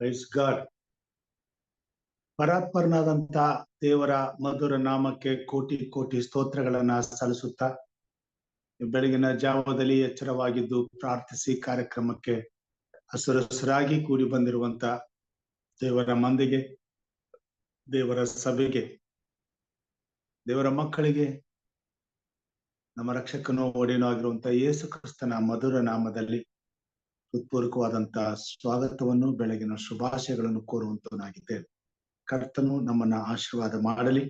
Praise God. ಪರಾತ್ಪರನಾದಂತ ದೇವರ ಮಧುರ ನಾಮಕ್ಕೆ ಕೋಟಿ ಕೋಟಿ ಸ್ತೋತ್ರಗಳನ್ನ ಸಲ್ಲಿಸುತ್ತಾ ಬೆಳಗಿನ ಜಾವದಲ್ಲಿ ಎಚ್ಚರವಾಗಿದ್ದು ಪ್ರಾರ್ಥಿಸಿ ಕಾರ್ಯಕ್ರಮಕ್ಕೆ ಹಸುರಸರಾಗಿ ಕೂಡಿ ಬಂದಿರುವಂತ ದೇವರ ಮಂದಿಗೆ, ದೇವರ ಸಭೆಗೆ, ದೇವರ ಮಕ್ಕಳಿಗೆ ನಮ್ಮ ರಕ್ಷಕನು ಒಡೆಯನೂ ಆಗಿರುವಂತ ಯೇಸು ಕ್ರಿಸ್ತನ ಮಧುರ ನಾಮದಲ್ಲಿ ಹೃತ್ಪೂರ್ವಕವಾದಂತ ಸ್ವಾಗತವನ್ನು, ಬೆಳಗಿನ ಶುಭಾಶಯಗಳನ್ನು ಕೋರುವಂತವನಾಗಿದ್ದೇನೆ. ಕರ್ತನು ನಮ್ಮನ್ನ ಆಶೀರ್ವಾದ ಮಾಡಲಿ.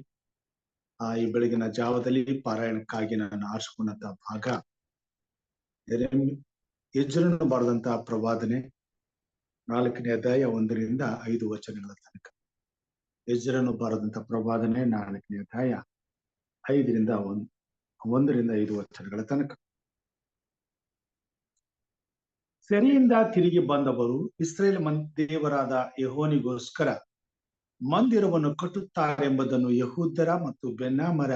ಈ ಬೆಳಗಿನ ಜಾವದಲ್ಲಿ ಪಾರಾಯಣಕ್ಕಾಗಿ ನಾನು ಆರಿಸಿಕೊಂಡಂತ ಭಾಗ ಯಜ್ರನು ಬರೆದಂತಹ ಪ್ರವಾದನೆ 4ನೇ ಅಧ್ಯಾಯ 1ರಿಂದ 5 ವಚನಗಳ ತನಕ. ಯಜ್ರನು ಬರೆದಂತ ಪ್ರವಾದನೆ 4ನೇ ಅಧ್ಯಾಯ 1ರಿಂದ 5 ವಚನಗಳ ತನಕ. ಸೆರೆಯಿಂದ ತಿರುಗಿ ಬಂದವರು ಇಸ್ರೇಲ್ ದೇವರಾದ ಯೆಹೋವನಿಗೋಸ್ಕರ ಮಂದಿರವನ್ನು ಕಟ್ಟುತ್ತಾರೆಂಬುದನ್ನು ಯಹೂದ್ಯರ ಮತ್ತು ಬೆನ್ಯಾಮರ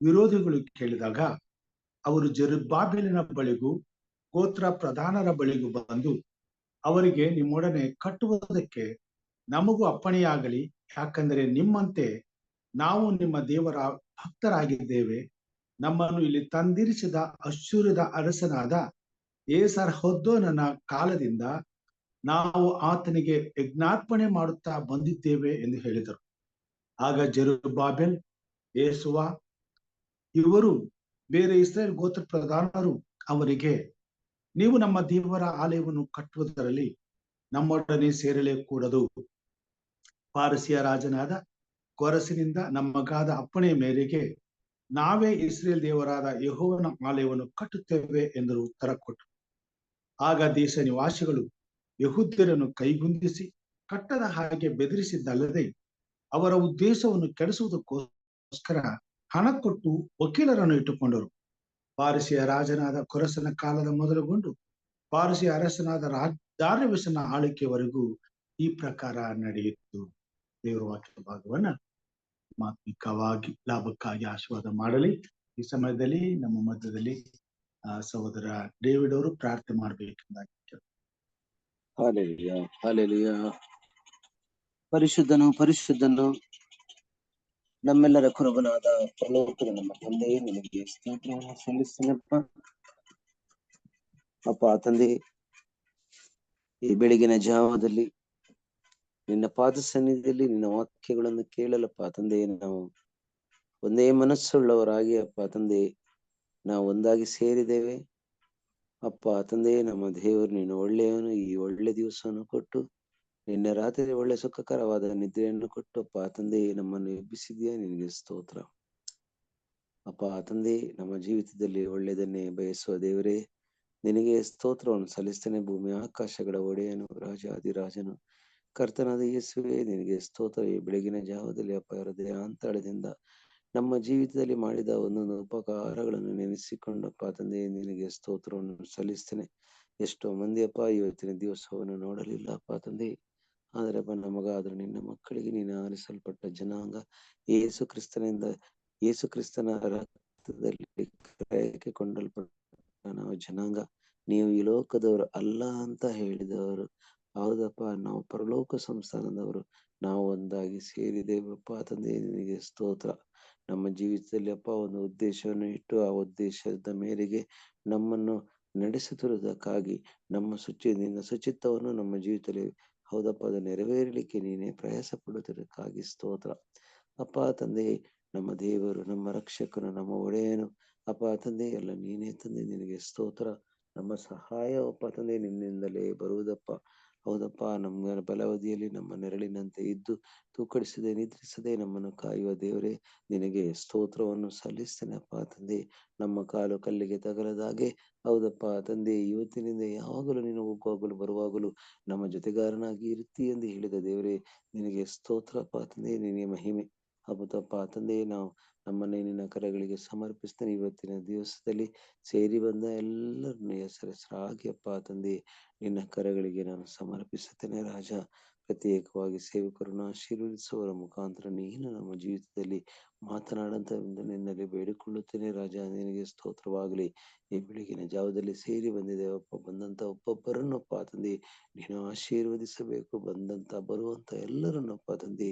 ವಿರೋಧಿಗಳು ಕೇಳಿದಾಗ ಅವರು ಜೆರುಬ್ಬಾಬೆಲನ ಬಳಿಗೂ ಗೋತ್ರ ಪ್ರಧಾನರ ಬಳಿಗೂ ಬಂದು ಅವರಿಗೆ, ನಿಮ್ಮೊಡನೆ ಕಟ್ಟುವುದಕ್ಕೆ ನಮಗೂ ಅಪ್ಪಣೆಯಾಗಲಿ, ಯಾಕಂದರೆ ನಿಮ್ಮಂತೆ ನಾವು ನಿಮ್ಮ ದೇವರ ಭಕ್ತರಾಗಿದ್ದೇವೆ. ನಮ್ಮನ್ನು ಇಲ್ಲಿ ತಂದಿರಿಸಿದ ಅಶ್ಶೂರದ ಅರಸನಾದ ಏಸರ್ಹದ್ದೋನನ ಕಾಲದಿಂದ ನಾವು ಆತನಿಗೆ ಯಜ್ಞಾರ್ಪಣೆ ಮಾಡುತ್ತಾ ಬಂದಿದ್ದೇವೆ ಎಂದು ಹೇಳಿದರು. ಆಗ ಜೆರುಬ್ಬಾಬೆಲ್, ಯೇಸುವ ಇವರು ಬೇರೆ ಇಸ್ರೇಲ್ ಗೋತ್ರ ಪ್ರಧಾನರು ಅವರಿಗೆ, ನೀವು ನಮ್ಮ ದೇವರ ಆಲಯವನ್ನು ಕಟ್ಟುವುದರಲ್ಲಿ ನಮ್ಮೊಡನೆ ಸೇರಲೇ ಕೂಡದು. ಪಾರಸಿಯ ರಾಜನಾದ ಕೊರಸಿನಿಂದ ನಮಗಾದ ಅಪ್ಪಣೆಯ ಮೇರೆಗೆ ನಾವೇ ಇಸ್ರೇಲ್ ದೇವರಾದ ಯೆಹೋವನ ಆಲಯವನ್ನು ಕಟ್ಟುತ್ತೇವೆ ಎಂದು ಉತ್ತರ ಕೊಟ್ಟರು. ಆಗ ದೇಶ ನಿವಾಸಿಗಳು ಯಹೂದ್ಯರನ್ನು ಕೈಗುಂದಿಸಿ ಕಟ್ಟದ ಹಾಗೆ ಬೆದರಿಸಿದ್ದಲ್ಲದೆ ಅವರ ಉದ್ದೇಶವನ್ನು ಕೆಡಿಸುವುದಕ್ಕೋಸ್ಕರ ಹಣ ಕೊಟ್ಟು ವಕೀಲರನ್ನು ಇಟ್ಟುಕೊಂಡರು. ಪಾರಸಿಯ ರಾಜನಾದ ಕೊರಸನ ಕಾಲದ ಮೊದಲುಗೊಂಡು ಪಾರಸಿಯ ಅರಸನಾದ ದಾರ್ಯವೆಷನ ಆಳ್ವಿಕೆಯವರೆಗೂ ಈ ಪ್ರಕಾರ ನಡೆಯಿತು. ದೇವರ ವಾಕ್ಯ ಭಾಗವನ್ನ ಮಾತ್ಮಿಕವಾಗಿ ಲಾಭಕ್ಕಾಗಿ ಆಶೀರ್ವಾದ ಮಾಡಲಿ. ಈ ಸಮಯದಲ್ಲಿ ನಮ್ಮ ಮಧ್ಯದಲ್ಲಿ ಸಹೋದರ ಡೇವಿಡ್ ಅವರು ಪ್ರಾರ್ಥನೆ ಮಾಡಬೇಕೆಂದಾಗಿ. Hallelujah, hallelujah. ಪರಿಶುದ್ಧನು ಪರಿಶುದ್ಧನು ನಮ್ಮೆಲ್ಲರ ಕುರುಬನಾದ ಪರಲೋಕದ ನಮ್ಮ ತಂದೆಯೇ, ನಿನಗೆ ಸ್ತೋತ್ರವನ್ನು ಸಲ್ಲಿಸ್ತೇನಪ್ಪ. ಅಪ್ಪ ತಂದೆ, ಈ ಬೆಳಗಿನ ಜಾವದಲ್ಲಿ ನಿನ್ನ ಪಾದ ಸನ್ನಿಧಿಯಲ್ಲಿ ನಿನ್ನ ವಾಕ್ಯಗಳನ್ನು ಕೇಳಲಪ್ಪ ತಂದೆ, ನಾವು ಒಂದೇ ಮನಸ್ಸುಳ್ಳವರಾಗಿ ಅಪ್ಪ ತಂದೆ ನಾವು ಒಂದಾಗಿ ಸೇರಿದ್ದೇವೆ. ಅಪ್ಪ ತಂದೆ, ನಮ್ಮ ದೇವರು ನೀನು ಒಳ್ಳೆಯವನು. ಈ ಒಳ್ಳೆ ದಿವಸವನ್ನು ಕೊಟ್ಟು ನಿನ್ನೆ ರಾತ್ರಿ ಒಳ್ಳೆ ಸುಖಕರವಾದ ನಿದ್ರೆಯನ್ನು ಕೊಟ್ಟು ಅಪ್ಪ ತಂದೆ ನಮ್ಮನ್ನು ಎಬ್ಬಿಸಿದ್ಯಾ, ನಿನಗೆ ಸ್ತೋತ್ರ. ಅಪ್ಪ ತಂದೆ, ನಮ್ಮ ಜೀವಿತದಲ್ಲಿ ಒಳ್ಳೆಯದನ್ನೇ ಬಯಸುವ ದೇವರೇ, ನಿನಗೆ ಸ್ತೋತ್ರವನ್ನು ಸಲ್ಲಿಸ್ತೇನೆ. ಭೂಮಿ ಆಕಾಶಗಳ ಒಡೆಯನು, ರಾಜಾದಿರಾಜನು, ಕರ್ತನಾದ ಯೇಸುವೆ, ನಿನಗೆ ಸ್ತೋತ್ರ. ಈ ಬೆಳಗಿನ ಜಾವದಲ್ಲಿ ಅಪ್ಪ ಹೃದಯಾಂತರದಿಂದ ನಮ್ಮ ಜೀವಿತದಲ್ಲಿ ಮಾಡಿದ ಒಂದೊಂದು ಉಪಕಾರಗಳನ್ನು ನೆನೆಸಿಕೊಂಡಪ್ಪ ತಂದೆ ನಿನಗೆ ಸ್ತೋತ್ರವನ್ನು ಸಲ್ಲಿಸ್ತೇನೆ. ಎಷ್ಟೋ ಮಂದಿ ಅಪ್ಪ ಇವತ್ತಿನ ದಿವಸವನ್ನು ನೋಡಲಿಲ್ಲ ಅಪ್ಪ ತಂದೆ, ಆದರೆ ಅಪ್ಪ ನಮಗಾದ್ರೂ ನಿನ್ನ ಮಕ್ಕಳಿಗೆ ನೀನು ಆರಿಸಲ್ಪಟ್ಟ ಜನಾಂಗ, ಯೇಸು ಕ್ರಿಸ್ತನ ರಕ್ತದಲ್ಲಿ ಕ್ರಯಕ್ಕೆ ಕೊಂಡಲ್ಪಟ್ಟ ನಾವು ಜನಾಂಗ. ನೀವು ಈ ಲೋಕದವರು ಅಲ್ಲ ಅಂತ ಹೇಳಿದವರು. ಹೌದಪ್ಪ, ನಾವು ಪರಲೋಕ ಸಂಸ್ಥಾನದವರು. ನಾವು ಒಂದಾಗಿ ಸೇರಿದ್ದೇವಪ್ಪ ತಂದೆ, ನಿನಗೆ ಸ್ತೋತ್ರ. ನಮ್ಮ ಜೀವಿತದಲ್ಲಿ ಅಪ್ಪ ಒಂದು ಉದ್ದೇಶವನ್ನು ಇಟ್ಟು ಆ ಉದ್ದೇಶದ ಮೇರೆಗೆ ನಮ್ಮನ್ನು ನಡೆಸುತ್ತಿರುವುದಕ್ಕಾಗಿ ನಿನ್ನ ಶುಚಿತ್ವವನ್ನು ನಮ್ಮ ಜೀವಿತದಲ್ಲಿ ಹೌದಪ್ಪ ಅದು ನೆರವೇರಲಿಕ್ಕೆ ನೀನೇ ಪ್ರಯಾಸ ಪಡುತ್ತಿದ್ದಕ್ಕಾಗಿ ಸ್ತೋತ್ರ. ಅಪ್ಪ ತಂದೆ, ನಮ್ಮ ದೇವರು, ನಮ್ಮ ರಕ್ಷಕನು, ನಮ್ಮ ಒಡೆಯನು ಅಪ್ಪ ತಂದೆ ಎಲ್ಲ ನೀನೇ ತಂದೆ, ನಿನಗೆ ಸ್ತೋತ್ರ. ನಮ್ಮ ಸಹಾಯ ಅಪ್ಪ ತಂದೆ ನಿನ್ನಿಂದಲೇ ಬರುವುದಪ್ಪ. ಹೌದಪ್ಪ, ನಮ್ಮ ಬಲವಧಿಯಲ್ಲಿ ನಮ್ಮ ನೆರಳಿನಂತೆ ಇದ್ದು ತೂಕಡಿಸದೆ ನಿದ್ರಿಸದೆ ನಮ್ಮನ್ನು ಕಾಯುವ ದೇವರೇ, ನಿನಗೆ ಸ್ತೋತ್ರವನ್ನು ಸಲ್ಲಿಸ್ತೇನೆ ಅಪ್ಪ ತಂದೆ. ನಮ್ಮ ಕಾಲು ಕಲ್ಲಿಗೆ ತಗಲದಾಗೆ ಹೌದಪ್ಪ ತಂದೆ, ಇವತ್ತಿನಿಂದ ಯಾವಾಗಲೂ ನೀನು ಹೋಗುವಾಗಲೂ ಬರುವಾಗಲೂ ನಮ್ಮ ಜೊತೆಗಾರನಾಗಿ ಇರುತ್ತಿ ಎಂದು ಹೇಳಿದ ದೇವರೇ, ನಿನಗೆ ಸ್ತೋತ್ರಪ್ಪ ತಂದೆ, ನಿನಗೆ ಮಹಿಮೆ. ಹೌದಪ್ಪ ತಂದೆ, ನಾವು ನಮ್ಮನ್ನೇ ನಿನ್ನ ಕರೆಗಳಿಗೆ ಸಮರ್ಪಿಸ್ತೇನೆ. ಇವತ್ತಿನ ದಿವಸದಲ್ಲಿ ಸೇರಿ ಬಂದ ಎಲ್ಲರನ್ನ ಹೆಸರಾಗಿ ಅಪ್ಪ ತಂದೆ ನಿನ್ನ ಕರೆಗಳಿಗೆ ನಾನು ಸಮರ್ಪಿಸುತ್ತೇನೆ ರಾಜ. ಪ್ರತ್ಯೇಕವಾಗಿ ಸೇವಕರನ್ನು ಆಶೀರ್ವದಿಸುವವರ ಮುಖಾಂತರ ನೀನು ನಮ್ಮ ಜೀವಿತದಲ್ಲಿ ಮಾತನಾಡಂತ ನಿನ್ನಲ್ಲಿ ಬೇಡಿಕೊಳ್ಳುತ್ತೇನೆ ರಾಜ. ನಿನಗೆ ಸ್ತೋತ್ರವಾಗಲಿ. ಈ ಬೆಳಗಿನ ಜಾವದಲ್ಲಿ ಸೇರಿ ಬಂದಿದ್ದೇವಪ್ಪ. ಬಂದಂತ ಒಬ್ಬೊಬ್ಬರನ್ನಪ್ಪ ತಂದೆ ನೀನು ಆಶೀರ್ವದಿಸಬೇಕು. ಬರುವಂತ ಎಲ್ಲರನ್ನಪ್ಪ ತಂದೆ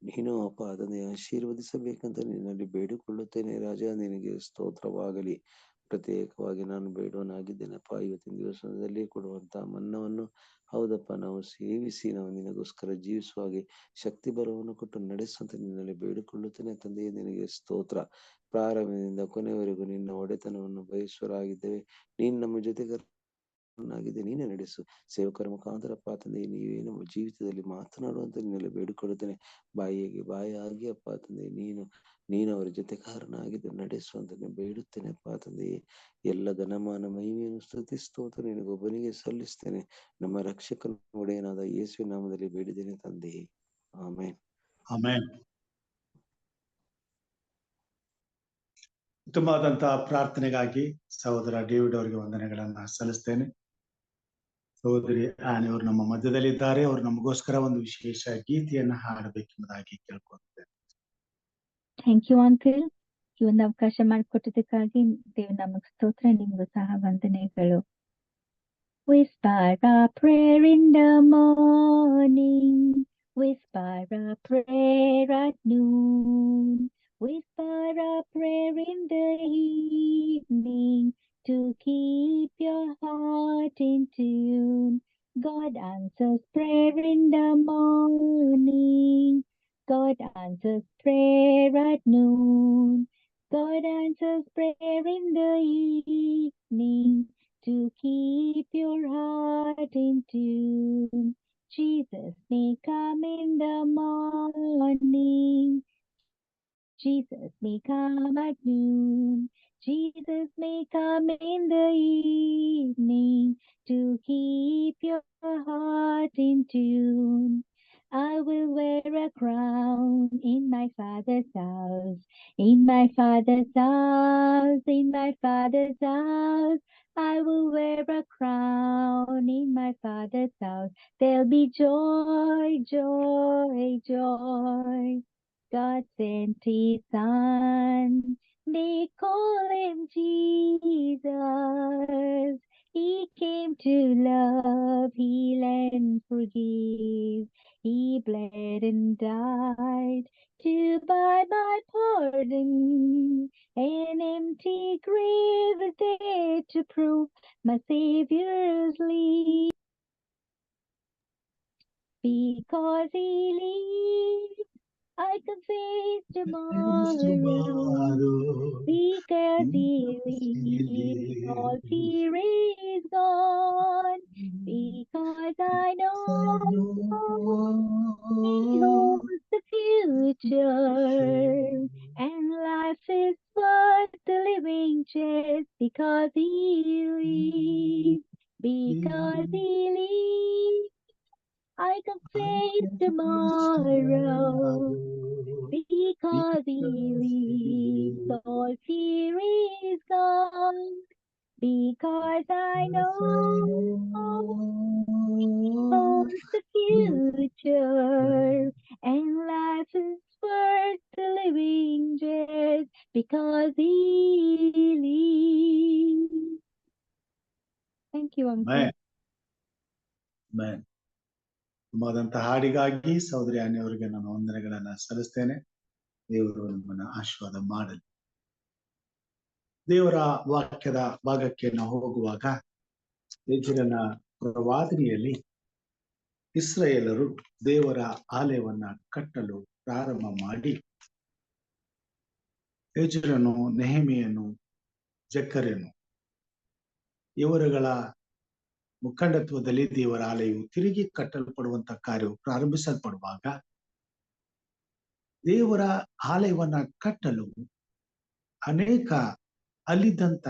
ನೀನು ಅಪ್ಪ ತಂದೆ ಆಶೀರ್ವದಿಸಬೇಕಂತ ನಿನ್ನಲ್ಲಿ ಬೇಡಿಕೊಳ್ಳುತ್ತೇನೆ ರಾಜ. ನಿನಗೆ ಸ್ತೋತ್ರವಾಗಲಿ. ಪ್ರತ್ಯೇಕವಾಗಿ ನಾನು ಬೇಡವನಾಗಿದ್ದೇನಪ್ಪ. ಇವತ್ತಿನ ದಿವಸದಲ್ಲಿ ಕೊಡುವಂತ ಮನ್ನವನ್ನು ಹೌದಪ್ಪ ನಾವು ಸೇವಿಸಿ ನಾವು ನಿನಗೋಸ್ಕರ ಜೀವಿಸುವ ಹಾಗೆ ಶಕ್ತಿ ಬಲವನ್ನು ಕೊಟ್ಟು ನಡೆಸುವಂತ ನಿನ್ನಲ್ಲಿ ಬೇಡಿಕೊಳ್ಳುತ್ತೇನೆ ತಂದೆಯೇ. ನಿನಗೆ ಸ್ತೋತ್ರ. ಪ್ರಾರಂಭದಿಂದ ಕೊನೆಯವರೆಗೂ ನಿನ್ನ ಒಡೆತನವನ್ನು ಬಯಸುವರಾಗಿದ್ದೇವೆ. ನೀನು ನಮ್ಮ ಜೊತೆಗಾರನಾಗಿದೆ. ನೀನೇ ನಡೆಸು. ಸೇವಕರ ಮುಖಾಂತರಪ್ಪ ತಂದೆ ನೀವೇ ನಮ್ಮ ಜೀವಿತದಲ್ಲಿ ಮಾತನಾಡುವಂತ ನಿನ್ನಲ್ಲಿ ಬೇಡಿಕೊಳ್ಳುತ್ತೇನೆ. ಬಾಯಿಯಾಗಿ ಅಪ್ಪ ತಂದೆ ನೀನು ಅವರ ಜೊತೆಗಾರನಾಗಿದ್ದು ನಡೆಸುವಂತ ಬೇಡುತ್ತೇನೆ ಅಪ್ಪ ತಂದೆಯೇ. ಎಲ್ಲ ಘನಮಾನ ಮಹಿಮೆಯನ್ನು ಸ್ತುತಿ ಸ್ತೋತ್ರ ನಿನಗೊಬ್ಬನಿಗೆ ಸಲ್ಲಿಸ್ತೇನೆ. ನಮ್ಮ ರಕ್ಷಕನ ಒಡೆಯನಾದ ಯೇಸುವಿನ ನಾಮದಲ್ಲಿ ಬೇಡಿದ್ದೇನೆ ತಂದೆಯೇ. ಆಮೆನ್. ಆಮೆನ್. ಉತ್ತಮವಾದಂತಹ ಪ್ರಾರ್ಥನೆಗಾಗಿ ಸಹೋದರ ಡೇವಿಡ್ ಅವರಿಗೆ ವಂದನೆಗಳನ್ನ ಸಲ್ಲಿಸ್ತೇನೆ. ಸಹೋದರಿ ಆನೆಯವರು ನಮ್ಮ ಮಧ್ಯದಲ್ಲಿದ್ದಾರೆ. ಅವರು ನಮಗೋಸ್ಕರ ಒಂದು ವಿಶೇಷ ಗೀತೆಯನ್ನ ಹಾಡಬೇಕೆಂಬುದಾಗಿ ಕೇಳ್ಕೊಳ್ತೇನೆ. Thank you uncle. ಈ ಒಂದು ಅವಕಾಶ ಮಾಡಿಕೊಟ್ಟಿದ್ದಕ್ಕಾಗಿ ದೇವ್ ನಮಗ್ ಸ್ತೋತ್ರ. ನಿಮ್ಗೂ ಸಹ ವಂದನೆಗಳು. Whisper a prayer in the morning, whisper a prayer at noon, whisper a prayer in the evening to keep your heart in tune. God answers prayer in the morning, God answers prayer at noon, God answers prayer in the evening to keep your heart in tune. Jesus may come in the morning, Jesus may come at noon, Jesus may come in the evening to keep your heart in tune. I will wear a crown in my Father's house, in my Father's house, in my Father's house. I will wear a crown in my Father's house. There'll be joy, joy, joy. God sent his Son, they call him Jesus. He came to love, heal and forgive. He bled and died to buy my pardon. An empty grave is there to prove my Savior's life. Because he lives, I can face tomorrow. Because he lives, all fear is gone. Because I know he holds the future, and life is worth the living just because he lives. Because he lives, I can face tomorrow. Because he lives, all fear is gone. Because I know he holds the future, and life is worth the living just because he lives. Thank you, Uncle. Amen. ತುಂಬಾದಂತಹ ಹಾಡಿಗಾಗಿ ಸಹೋದರಿ ಆನೆಯವರಿಗೆ ನಾನು ವಂದನೆಗಳನ್ನ ಸಲ್ಲಿಸ್ತೇನೆ. ದೇವರು ನಮ್ಮನ್ನ ಆಶೀರ್ವಾದ ಮಾಡಲಿ. ದೇವರ ವಾಕ್ಯದ ಭಾಗಕ್ಕೆ ನಾವು ಹೋಗುವಾಗ ಯೆಜ್ರೇಲನ ಪ್ರವಾದನೆಯಲ್ಲಿ ಇಸ್ರಾಯೇಲರು ದೇವರ ಆಲಯವನ್ನ ಕಟ್ಟಲು ಪ್ರಾರಂಭ ಮಾಡಿ ಯೆಜ್ರನು, ನೆಹೆಮೀಯನು, ಜಕರ್ಯನು ಇವರುಗಳ ಮುಖಂಡತ್ವದಲ್ಲಿ ದೇವರ ಆಲಯವು ತಿರುಗಿ ಕಟ್ಟಲ್ಪಡುವಂತ ಕಾರ್ಯವು ಪ್ರಾರಂಭಿಸಲ್ಪಡುವಾಗ ದೇವರ ಆಲಯವನ್ನ ಕಟ್ಟಲು ಅನೇಕ ಅಲ್ಲಿದ್ದಂತ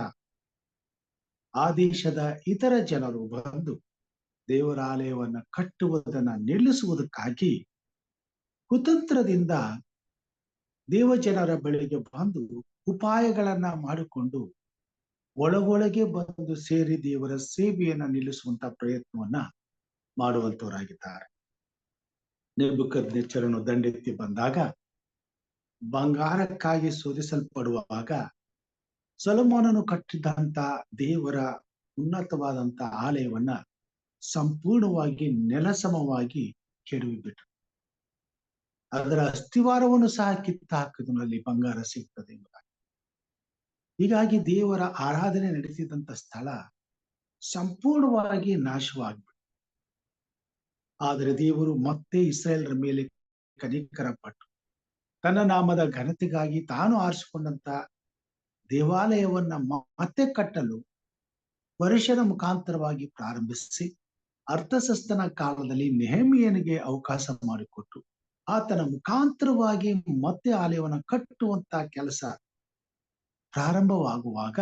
ಆ ದೇಶದ ಇತರ ಜನರು ಬಂದು ದೇವರ ಆಲಯವನ್ನ ಕಟ್ಟುವುದನ್ನ ನಿಲ್ಲಿಸುವುದಕ್ಕಾಗಿ ಕುತಂತ್ರದಿಂದ ದೇವಜನರ ಬಳಿಗೆ ಬಂದು ಉಪಾಯಗಳನ್ನ ಮಾಡಿಕೊಂಡು ಒಳಗೊಳಗೆ ಬಂದು ಸೇರಿ ದೇವರ ಸೇವೆಯನ್ನ ನಿಲ್ಲಿಸುವಂತ ಪ್ರಯತ್ನವನ್ನ ಮಾಡುವಂತವರಾಗಿದ್ದಾರೆ. ನೆಬೂಕದ್ನೆಚ್ಚರನು ದಂಡೆತ್ತಿ ಬಂದಾಗ ಬಂಗಾರಕ್ಕಾಗಿ ಶೋಧಿಸಲ್ಪಡುವಾಗ ಸೊಲೊಮೋನನು ಕಟ್ಟಿದಂತ ದೇವರ ಉನ್ನತವಾದಂತ ಆಲಯವನ್ನ ಸಂಪೂರ್ಣವಾಗಿ ನೆಲಸಮವಾಗಿ ಕೆಡವಿಬಿಟ್ರು. ಅದರ ಅಸ್ಥಿವಾರವನ್ನು ಸಹ ಕಿತ್ತು ಹಾಕಿದ್ರಲ್ಲಿ ಬಂಗಾರ ಸಿಗ್ತದೆ ಎಂಬುದಾಗಿ. ಹೀಗಾಗಿ ದೇವರ ಆರಾಧನೆ ನಡೆಸಿದಂತ ಸ್ಥಳ ಸಂಪೂರ್ಣವಾಗಿ ನಾಶವಾಗ್ಬಿಟ್ಟು, ಆದರೆ ದೇವರು ಮತ್ತೆ ಇಸ್ರಾಯೇಲರ ಮೇಲೆ ಕನಿಕರ ಪಟ್ಟು ತನ್ನ ನಾಮದ ಘನತೆಗಾಗಿ ತಾನು ಆರಿಸಿಕೊಂಡಂತ ದೇವಾಲಯವನ್ನ ಮತ್ತೆ ಕಟ್ಟಲು ವರ್ಷದ ಮುಖಾಂತರವಾಗಿ ಪ್ರಾರಂಭಿಸಿ ಅರ್ಥಶಸ್ತ್ರನ ಕಾಲದಲ್ಲಿ ನೆಹೆಮೀಯನಿಗೆ ಅವಕಾಶ ಮಾಡಿಕೊಟ್ಟು ಆತನ ಮುಖಾಂತರವಾಗಿ ಮತ್ತೆ ಆಲಯವನ್ನ ಕಟ್ಟುವಂತ ಕೆಲಸ ಪ್ರಾರಂಭವಾಗುವಾಗ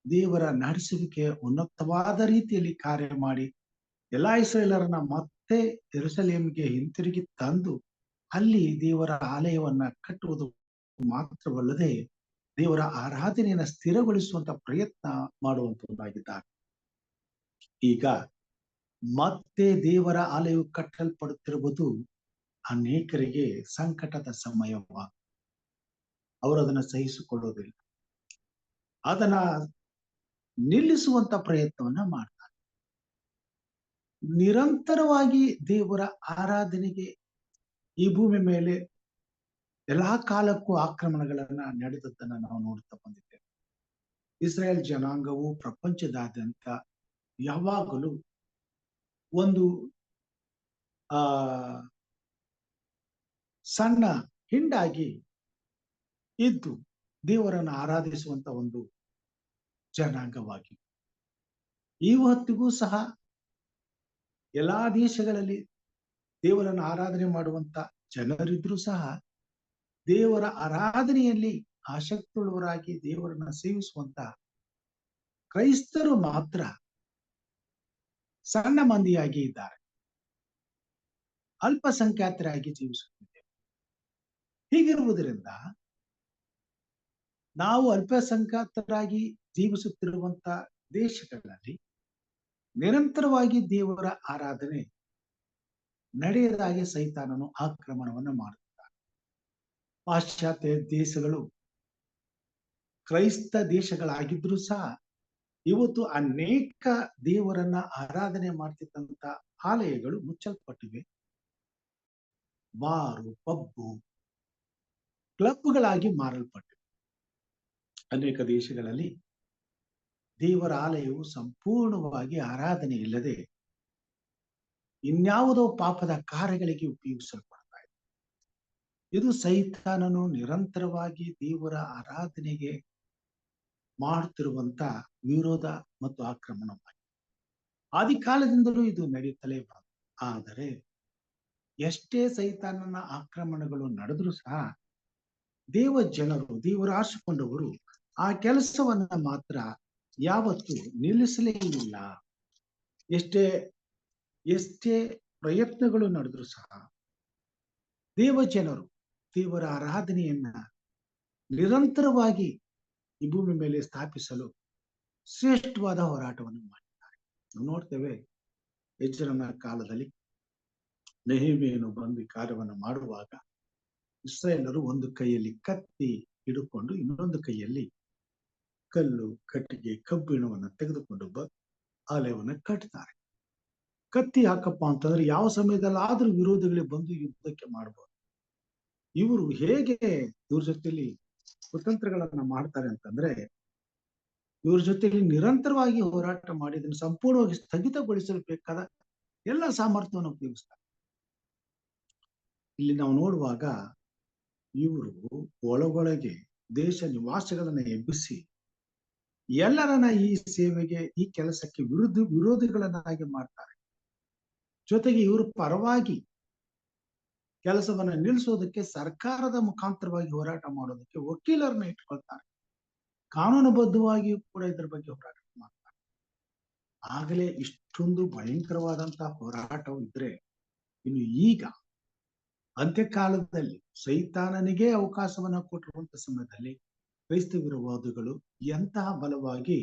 ದೇವರ ನಡೆಸುವಿಕೆ ಉನ್ನತವಾದ ರೀತಿಯಲ್ಲಿ ಕಾರ್ಯ ಮಾಡಿ ಎಲ್ಲಾ ಇಸ್ರಾಯೇಲರನ್ನ ಮತ್ತೆ ಯೆರೂಸಲೇಮಿಗೆ ಹಿಂತಿರುಗಿ ತಂದು ಅಲ್ಲಿ ದೇವರ ಆಲಯವನ್ನ ಕಟ್ಟುವುದು ಮಾತ್ರವಲ್ಲದೆ ದೇವರ ಆರಾಧನೆಯನ್ನ ಸ್ಥಿರಗೊಳಿಸುವಂತ ಪ್ರಯತ್ನ ಮಾಡುವಂತದ್ದಾಗಿದ್ದಾರೆ. ಈಗ ಮತ್ತೆ ದೇವರ ಆಲಯವು ಕಟ್ಟಲ್ಪಡುತ್ತಿರುವುದು ಅನೇಕರಿಗೆ ಸಂಕಟದ ಸಮಯವ. ಅವರು ಅದನ್ನ ಸಹಿಸಿಕೊಳ್ಳುವುದಿಲ್ಲ, ಅದನ್ನ ನಿಲ್ಲಿಸುವಂತ ಪ್ರಯತ್ನವನ್ನ ಮಾಡ್ತಾರೆ. ನಿರಂತರವಾಗಿ ದೇವರ ಆರಾಧನೆಗೆ ಈ ಭೂಮಿ ಮೇಲೆ ಎಲ್ಲಾ ಕಾಲಕ್ಕೂ ಆಕ್ರಮಣಗಳನ್ನ ನಡೆದದ್ದನ್ನ ನಾವು ನೋಡ್ತಾ ಬಂದಿದ್ದೇವೆ. ಇಸ್ರಾಯೇಲ್ ಜನಾಂಗವು ಪ್ರಪಂಚದಾದ್ಯಂತ ಯಾವಾಗಲೂ ಒಂದು ಸಣ್ಣ ಹಿಂಡಾಗಿ ಇದ್ದು ದೇವರನ್ನು ಆರಾಧಿಸುವಂತ ಒಂದು ಜನಾಂಗವಾಗಿ ಇವತ್ತಿಗೂ ಸಹ ಎಲ್ಲಾ ದೇಶಗಳಲ್ಲಿ ದೇವರನ್ನು ಆರಾಧನೆ ಮಾಡುವಂತ ಜನರಿದ್ರೂ ಸಹ ದೇವರ ಆರಾಧನೆಯಲ್ಲಿ ಆಸಕ್ತಿಯುಳ್ಳವರಾಗಿ ದೇವರನ್ನ ಸೇವಿಸುವಂತ ಕ್ರೈಸ್ತರು ಮಾತ್ರ ಸಣ್ಣ ಮಂದಿಯಾಗಿ ಇದ್ದಾರೆ, ಅಲ್ಪಸಂಖ್ಯಾತರಾಗಿ ಜೀವಿಸುತ್ತಿದ್ದೇವೆ. ಹೀಗಿರುವುದರಿಂದ ನಾವು ಅಲ್ಪಸಂಖ್ಯಾತರಾಗಿ ಜೀವಿಸುತ್ತಿರುವಂತ ದೇಶಗಳಲ್ಲಿ ನಿರಂತರವಾಗಿ ದೇವರ ಆರಾಧನೆ ನಡೆಯದಾಗಿ ಸೈತಾನನು ಆಕ್ರಮಣವನ್ನು ಮಾಡುತ್ತಾರೆ. ಪಾಶ್ಚಾತ್ಯ ದೇಶಗಳು ಕ್ರೈಸ್ತ ದೇಶಗಳಾಗಿದ್ರೂ ಸಹ ಇವತ್ತು ಅನೇಕ ದೇವರನ್ನ ಆರಾಧನೆ ಮಾಡ್ತಿದ್ದಂತ ಆಲಯಗಳು ಮುಚ್ಚಲ್ಪಟ್ಟಿವೆ. ಬಾರು, ಪಬ್ಬು, ಕ್ಲಬ್ಗಳಾಗಿ ಮಾರಲ್ಪಟ್ಟಿವೆ. ಅನೇಕ ದೇಶಗಳಲ್ಲಿ ದೇವರ ಆಲಯವು ಸಂಪೂರ್ಣವಾಗಿ ಆರಾಧನೆ ಇಲ್ಲದೆ ಇನ್ಯಾವುದೋ ಪಾಪದ ಕಾರ್ಯಗಳಿಗೆ ಉಪಯೋಗಿಸಲ್ಪಡ್ತಾ ಇದೆ. ಇದು ಸೈತಾನನು ನಿರಂತರವಾಗಿ ದೇವರ ಆರಾಧನೆಗೆ ಮಾಡುತ್ತಿರುವಂತ ವಿರೋಧ ಮತ್ತು ಆಕ್ರಮಣವಾಗಿದೆ. ಆದಿಕಾಲದಿಂದಲೂ ಇದು ನಡೆಯುತ್ತಲೇ ಬಂತು. ಆದರೆ ಎಷ್ಟೇ ಸೈತಾನನ ಆಕ್ರಮಣಗಳು ನಡೆದರೂ ಸಹ ದೇವ ಜನರು, ದೇವರ ಆರಿಸಿಕೊಂಡವರು ಆ ಕೆಲಸವನ್ನ ಮಾತ್ರ ಯಾವತ್ತೂ ನಿಲ್ಲಿಸಲೇ ಇಲ್ಲ. ಎಷ್ಟೇ ಪ್ರಯತ್ನಗಳು ನಡೆದ್ರು ಸಹ ದೇವ ಜನರು ದೇವರ ಆರಾಧನೆಯನ್ನ ನಿರಂತರವಾಗಿ ಈ ಭೂಮಿ ಮೇಲೆ ಸ್ಥಾಪಿಸಲು ಶ್ರೇಷ್ಠವಾದ ಹೋರಾಟವನ್ನು ಮಾಡಿದ್ದಾರೆ. ನಾವು ನೋಡ್ತೇವೆ, ಎಜ್ರನ ಕಾಲದಲ್ಲಿ ನೆಹೆಮೀಯನು ಬಂದು ಕಾರ್ಯವನ್ನು ಮಾಡುವಾಗ ಇಸ್ರಾಯೇಲರು ಒಂದು ಕೈಯಲ್ಲಿ ಕತ್ತಿ ಹಿಡುಕೊಂಡು ಇನ್ನೊಂದು ಕೈಯಲ್ಲಿ ಕಲ್ಲು, ಕಟ್ಟಿಗೆ, ಕಬ್ಬಿಣವನ್ನು ತೆಗೆದುಕೊಂಡು ಆಲಯವನ್ನ ಕಟ್ತಾರೆ. ಕತ್ತಿ ಹಾಕಪ್ಪ ಅಂತಂದ್ರೆ ಯಾವ ಸಮಯದಲ್ಲಿ ಆದ್ರೂ ವಿರೋಧಿಗಳಿಗೆ ಬಂದು ಯುದ್ಧಕ್ಕೆ ಮಾಡಬಹುದು. ಇವರು ಹೇಗೆ ಇವ್ರ ಜೊತೆಲಿ ಕುತಂತ್ರಗಳನ್ನ ಮಾಡ್ತಾರೆ ಅಂತಂದ್ರೆ, ಇವ್ರ ಜೊತೆಲಿ ನಿರಂತರವಾಗಿ ಹೋರಾಟ ಮಾಡಿ ಇದನ್ನು ಸಂಪೂರ್ಣವಾಗಿ ಸ್ಥಗಿತಗೊಳಿಸಲು ಬೇಕಾದ ಎಲ್ಲ ಸಾಮರ್ಥ್ಯವನ್ನು ಉಪಯೋಗಿಸ್ತಾರೆ. ಇಲ್ಲಿ ನಾವು ನೋಡುವಾಗ ಇವರು ಒಳಗೊಳಗೆ ದೇಶ ನಿವಾಸಿಗಳನ್ನ ಎಬ್ಬಿಸಿ ಎಲ್ಲರನ್ನ ಈ ಸೇವೆಗೆ, ಈ ಕೆಲಸಕ್ಕೆ ವಿರೋಧಿಗಳನ್ನಾಗಿ ಮಾಡ್ತಾರೆ. ಜೊತೆಗೆ ಇವರು ಪರವಾಗಿ ಕೆಲಸವನ್ನ ನಿಲ್ಲಿಸೋದಕ್ಕೆ ಸರ್ಕಾರದ ಮುಖಾಂತರವಾಗಿ ಹೋರಾಟ ಮಾಡೋದಕ್ಕೆ ವಕೀಲರನ್ನ ಇಟ್ಕೊಳ್ತಾರೆ. ಕಾನೂನುಬದ್ಧವಾಗಿಯೂ ಕೂಡ ಇದರ ಬಗ್ಗೆ ಹೋರಾಟ ಮಾಡ್ತಾರೆ. ಆಗಲೇ ಇಷ್ಟೊಂದು ಭಯಂಕರವಾದಂತಹ ಹೋರಾಟವು ಇದ್ರೆ, ಇನ್ನು ಈಗ ಅಂತ್ಯಕಾಲದಲ್ಲಿ ಸೈತಾನನಿಗೆ ಅವಕಾಶವನ್ನ ಕೊಟ್ಟಿರುವಂತ ಸಮಯದಲ್ಲಿ ಕ್ರೈಸ್ತ ವಿರೋಧಿಗಳು ಎಂತಹ ಬಲವಾಗಿ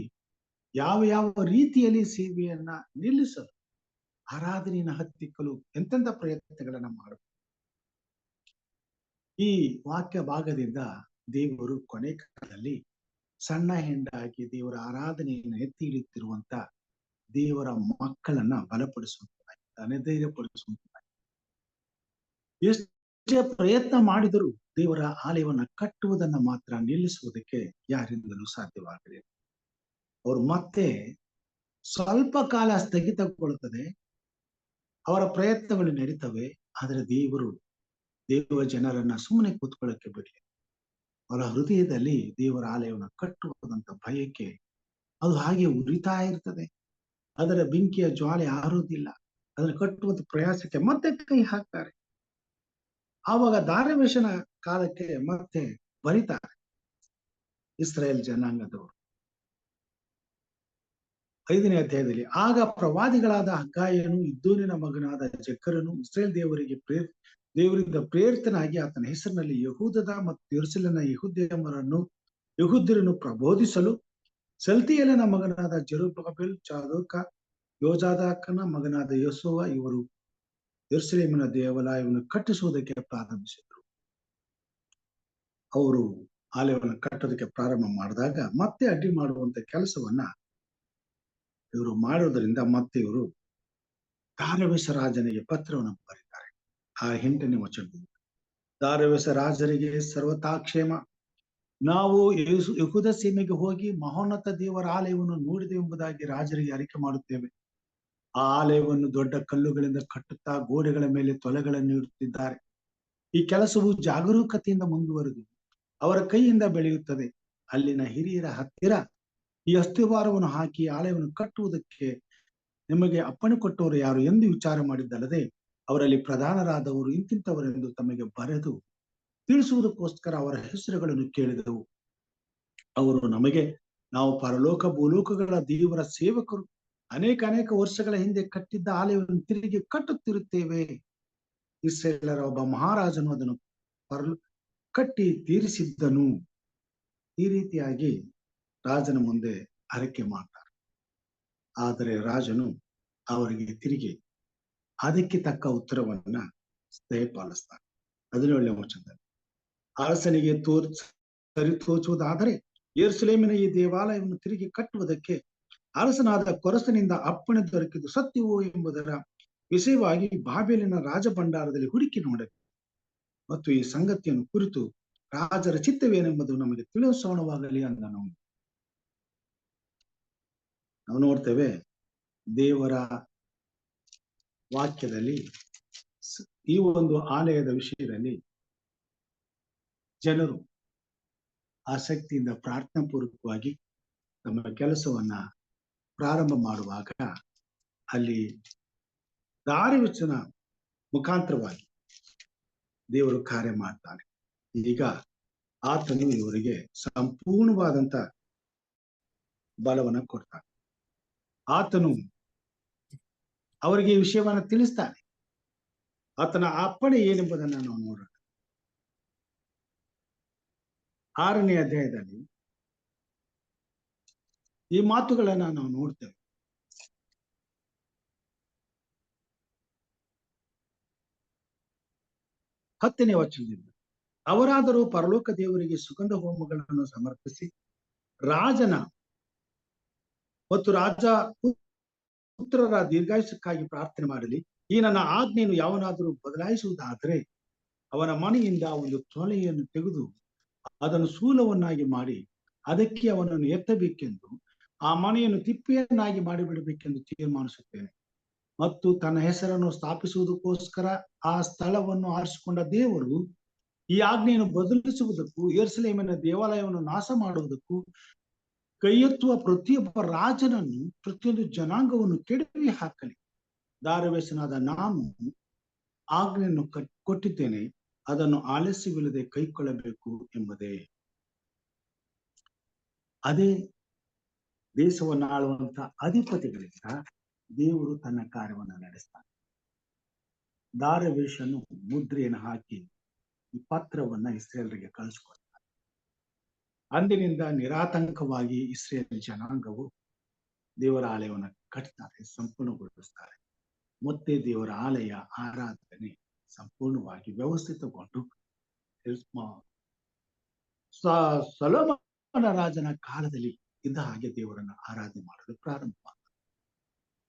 ಯಾವ ರೀತಿಯಲ್ಲಿ ಸೇವೆಯನ್ನ ನಿಲ್ಲಿಸಲು, ಆರಾಧನೆಯನ್ನ ಹತ್ತಿಕ್ಕಲು ಎಂತೆಂಥ ಪ್ರಯತ್ನಗಳನ್ನ ಮಾಡಬೇಕು. ಈ ವಾಕ್ಯ ಭಾಗದಿಂದ ದೇವರು ಕೊನೆ ಕಾಲದಲ್ಲಿ ಸಣ್ಣ ಹೆಂಡಾಗಿ ದೇವರ ಆರಾಧನೆಯನ್ನು ಎತ್ತಿ ಹಿಡಿಯುತ್ತಿರುವಂತ ದೇವರ ಮಕ್ಕಳನ್ನ ಬಲಪಡಿಸುವಂತಾಗಿ ಧೈರ್ಯಪಡಿಸುವಂತಾಗಿ ಎಷ್ಟೇ ಪ್ರಯತ್ನ ಮಾಡಿದರೂ ದೇವರ ಆಲಯವನ್ನ ಕಟ್ಟುವುದನ್ನ ಮಾತ್ರ ನಿಲ್ಲಿಸುವುದಕ್ಕೆ ಯಾರಿಂದಲೂ ಸಾಧ್ಯವಾಗಲಿಲ್ಲ. ಅವರು ಮತ್ತೆ ಸ್ವಲ್ಪ ಕಾಲ ಸ್ಥಗಿತಗೊಳ್ಳುತ್ತದೆ, ಅವರ ಪ್ರಯತ್ನಗಳು ನಡೀತವೆ, ಆದರೆ ದೇವ ಜನರನ್ನ ಸುಮ್ಮನೆ ಕೂತ್ಕೊಳ್ಳಕ್ಕೆ ಬಿಡಲಿ. ಅವರ ಹೃದಯದಲ್ಲಿ ದೇವರ ಆಲಯವನ್ನು ಕಟ್ಟುವುದಂತ ಭಯಕ್ಕೆ ಅದು ಹಾಗೆ ಉರಿತಾ ಇರ್ತದೆ. ಅದರ ಬೆಂಕಿಯ ಜ್ವಾಲೆ ಆರುವುದಿಲ್ಲ. ಅದನ್ನು ಕಟ್ಟುವಂತ ಪ್ರಯಾಸಕ್ಕೆ ಮತ್ತೆ ಕೈ ಹಾಕ್ತಾರೆ. ಆವಾಗ ದಾರ್ಯವೇಶನ ಕಾಲಕ್ಕೆ ಮತ್ತೆ ಬರಿತಾರೆ ಇಸ್ರಾಯೇಲ್ ಜನಾಂಗದವರು. 5ನೇ ಅಧ್ಯಾಯದಲ್ಲಿ, ಆಗ ಪ್ರವಾದಿಗಳಾದ ಹಗ್ಗಾಯನು, ಇದ್ದೋನಿನ ಮಗನಾದ ಜಕ್ಕರನು ಇಸ್ರಾಯೇಲ್ ದೇವರಿಂದ ಪ್ರೇರಿತನಾಗಿ ಆತನ ಹೆಸರಿನಲ್ಲಿ ಯಹೂದದ ಮತ್ತು ಯೆರೂಸಲೇಮಿನ ಯಹೂದ್ಯರನ್ನು ಪ್ರಬೋಧಿಸಲು ಸಲ್ತಿಯೇಲನ ಮಗನಾದ ಜೆರುಬ್ಬಾಬೆಲ್, ಚಾದೋಕ, ಯೋಜಾದಾಕನ ಮಗನಾದ ಯೆಹೋಶುವ ಇವರು ಯೆರೂಸಲೇಮಿನ ದೇವಾಲಯವನ್ನು ಕಟ್ಟಿಸುವುದಕ್ಕೆ ಪ್ರಾರಂಭಿಸಿದರು. ಅವರು ಆಲಯವನ್ನು ಕಟ್ಟೋದಕ್ಕೆ ಪ್ರಾರಂಭ ಮಾಡಿದಾಗ ಮತ್ತೆ ಅಡ್ಡಿ ಮಾಡುವಂತ ಕೆಲಸವನ್ನ ಇವರು ಮಾಡೋದ್ರಿಂದ ಮತ್ತೆ ಇವರು ದಾರ್ಯವೇಶ ರಾಜನಿಗೆ ಪತ್ರವನ್ನು ಬರೀತಾರೆ. ಆ 8ನೇ ವಚನದಲ್ಲಿ, ದಾರ್ಯವೇಶ ರಾಜರಿಗೆ ಸರ್ವತಾಕ್ಷೇಮ, ನಾವು ಯೆಹೂದ ಸೀಮೆಗೆ ಹೋಗಿ ಮಹೋನ್ನತ ದೇವರ ಆಲಯವನ್ನು ನೋಡಿದೆ ಎಂಬುದಾಗಿ ರಾಜರಿಗೆ ಅರಿಕೆ ಮಾಡುತ್ತೇವೆ. ಆ ಆಲಯವನ್ನು ದೊಡ್ಡ ಕಲ್ಲುಗಳಿಂದ ಕಟ್ಟುತ್ತಾ ಗೋಡೆಗಳ ಮೇಲೆ ತೊಲೆಗಳನ್ನು ಇಡುತ್ತಿದ್ದಾರೆ. ಈ ಕೆಲಸವು ಜಾಗರೂಕತೆಯಿಂದ ಮುಂದುವರೆದು ಅವರ ಕೈಯಿಂದ ಬೆಳೆಯುತ್ತದೆ. ಅಲ್ಲಿನ ಹಿರಿಯರ ಹತ್ತಿರ ಈ ಅಸ್ತಿವಾರವನ್ನು ಹಾಕಿ ಆಲಯವನ್ನು ಕಟ್ಟುವುದಕ್ಕೆ ನಿಮಗೆ ಅಪ್ಪಣೆ ಕೊಟ್ಟವರು ಯಾರು ಎಂದು ವಿಚಾರ ಮಾಡಿದ್ದಲ್ಲದೆ ಅವರಲ್ಲಿ ಪ್ರಧಾನರಾದವರು ಇಂತಿಂತವರೆಂದು ತಮಗೆ ಬರೆದು ತಿಳಿಸುವುದಕ್ಕೋಸ್ಕರ ಅವರ ಹೆಸರುಗಳನ್ನು ಕೇಳಿದೆವು. ಅವರು ನಮಗೆ, ನಾವು ಪರಲೋಕ ಭೂಲೋಕಗಳ ದೇವರ ಸೇವಕರು, ಅನೇಕ ವರ್ಷಗಳ ಹಿಂದೆ ಕಟ್ಟಿದ್ದ ಆಲಯವನ್ನು ತಿರುಗಿ ಕಟ್ಟುತ್ತಿರುತ್ತೇವೆ. ಇಸ್ರಾಯೇಲರ ಒಬ್ಬ ಮಹಾರಾಜನು ಅದನ್ನು ಕಟ್ಟಿ ತೀರಿಸಿದ್ದನು. ಈ ರೀತಿಯಾಗಿ ರಾಜನ ಮುಂದೆ ಅರಿಕೆ ಮಾಡ್ತಾರೆ. ಆದರೆ ರಾಜನು ಅವರಿಗೆ ತಿರುಗಿ ಅದಕ್ಕೆ ತಕ್ಕ ಉತ್ತರವನ್ನ ದಯಪಾಲಿಸ್ತಾನೆ. 17ನೇ ವಚನದಲ್ಲಿ, ಅರಸನಿಗೆ ಸರಿ ತೋಚುವುದಾದರೆ ಯೆರೂಸಲೇಮಿನ ಈ ದೇವಾಲಯವನ್ನು ತಿರುಗಿ ಕಟ್ಟುವುದಕ್ಕೆ ಅರಸನಾದ ಕೊರಸನಿಂದ ಅಪ್ಪಣೆ ದೊರಕಿದ್ದು ಸತ್ಯವೋ ಎಂಬುದರ ವಿಷಯವಾಗಿ ಬಾಬೆಲಿನ ರಾಜಭಂಡಾರದಲ್ಲಿ ಹುಡುಕಿ ನೋಡಬೇಕು ಮತ್ತು ಈ ಸಂಗತಿಯನ್ನು ಕುರಿತು ರಾಜರ ಚಿತ್ತವೇನೆಂಬುದು ನಮಗೆ ತಿಳಿಸೋಣವಾಗಲಿ ಅಂದನು. ನಾವು ನೋಡ್ತೇವೆ ದೇವರ ವಾಕ್ಯದಲ್ಲಿ ಈ ಒಂದು ಆಲಯದ ವಿಷಯದಲ್ಲಿ ಜನರು ಆಸಕ್ತಿಯಿಂದ ಪ್ರಾರ್ಥನಾ ಪೂರ್ವಕವಾಗಿ ತಮ್ಮ ಕೆಲಸವನ್ನ ಪ್ರಾರಂಭ ಮಾಡುವಾಗ ಅಲ್ಲಿ ದಾರ್ಯವೇಶನ ಮುಖಾಂತರವಾಗಿ ದೇವರು ಕಾರ್ಯ ಮಾಡ್ತಾನೆ. ಈಗ ಆತನು ಇವರಿಗೆ ಸಂಪೂರ್ಣವಾದಂತ ಬಲವನ್ನ ಕೊಡ್ತಾನೆ. ಆತನು ಅವರಿಗೆ ಈ ವಿಷಯವನ್ನ ತಿಳಿಸ್ತಾನೆ. ಆತನ ಅಪ್ಪಣೆ ಏನೆಂಬುದನ್ನ ನಾವು ನೋಡೋಣ. 6ನೇ ಅಧ್ಯಾಯದಲ್ಲಿ ಈ ಮಾತುಗಳನ್ನ ನಾವು ನೋಡ್ತೇವೆ. ಹತ್ತನೇ ವಚನದಿಂದ, ಅವರಾದರೂ ಪರಲೋಕ ದೇವರಿಗೆ ಸುಗಂಧ ಹೋಮಗಳನ್ನು ಸಮರ್ಪಿಸಿ ರಾಜನ ಮತ್ತು ರಾಜ ಪುತ್ರರ ದೀರ್ಘಾಯುಷ್ಯಕ್ಕಾಗಿ ಪ್ರಾರ್ಥನೆ ಮಾಡಲಿ. ಈ ನನ್ನ ಆಜ್ಞೆಯನ್ನು ಯಾವನಾದರೂ ಬದಲಾಯಿಸುವುದಾದರೆ ಅವನ ಮನೆಯಿಂದ ಒಂದು ತೊಲೆಯನ್ನು ತೆಗೆದು ಅದನ್ನು ಶೂಲವನ್ನಾಗಿ ಮಾಡಿ ಅದಕ್ಕೆ ಅವನನ್ನು ಎತ್ತಬೇಕೆಂದು, ಆ ಮನೆಯನ್ನು ತಿಪ್ಪೆಯನ್ನಾಗಿ ಮಾಡಿಬಿಡಬೇಕೆಂದು ತೀರ್ಮಾನಿಸುತ್ತೇನೆ. ಮತ್ತು ತನ್ನ ಹೆಸರನ್ನು ಸ್ಥಾಪಿಸುವುದಕ್ಕೋಸ್ಕರ ಆ ಸ್ಥಳವನ್ನು ಆರಿಸಿಕೊಂಡ ದೇವರು ಈ ಆಜ್ಞೆಯನ್ನು ಬದಲಿಸುವುದಕ್ಕೂ ಯೆರೂಸಲೇಮಿನ ದೇವಾಲಯವನ್ನು ನಾಶ ಮಾಡುವುದಕ್ಕೂ ಕೈ ಎತ್ತುವ ಪ್ರತಿಯೊಬ್ಬ ರಾಜನನ್ನು, ಪ್ರತಿಯೊಂದು ಜನಾಂಗವನ್ನು ಕೆಡವಿ ಹಾಕಲಿ. ದಾರ್ಯವೇಶನಾದ ನಾನು ಆಜ್ಞೆಯನ್ನು ಕೊಟ್ಟಿದ್ದೇನೆ, ಅದನ್ನು ಆಲಸ್ಯವಿಲ್ಲದೆ ಕೈಕೊಳ್ಳಬೇಕು ಎಂಬುದೇ. ಅದೇ ದೇಶವನ್ನು ಆಳುವಂತ ಅಧಿಪತಿಗಳಿಂದ ದೇವರು ತನ್ನ ಕಾರ್ಯವನ್ನು ನಡೆಸ್ತಾನೆ. ದಾರ್ಯವೇಶನು ಮುದ್ರೆಯನ್ನು ಹಾಕಿ ಈ ಪತ್ರವನ್ನ ಇಸ್ರೇಲರಿಗೆ ಕಳಿಸ್ಕೊಡ್ತಾನೆ. ಅಂದಿನಿಂದ ನಿರಾತಂಕವಾಗಿ ಇಸ್ರೇಲ್ ಜನಾಂಗವು ದೇವರ ಆಲಯವನ್ನು ಕಟ್ತಾರೆ, ಸಂಪೂರ್ಣಗೊಳಿಸ್ತಾರೆ. ಮತ್ತೆ ದೇವರ ಆಲಯ ಆರಾಧನೆ ಸಂಪೂರ್ಣವಾಗಿ ವ್ಯವಸ್ಥಿತಗೊಂಡು ಸೊಲೊಮೋನ ರಾಜನ ಕಾಲದಲ್ಲಿ ಇದ್ದ ಹಾಗೆ ದೇವರನ್ನ ಆರಾಧನೆ ಮಾಡಲು ಪ್ರಾರಂಭ ಮಾಡ್ತಾರೆ.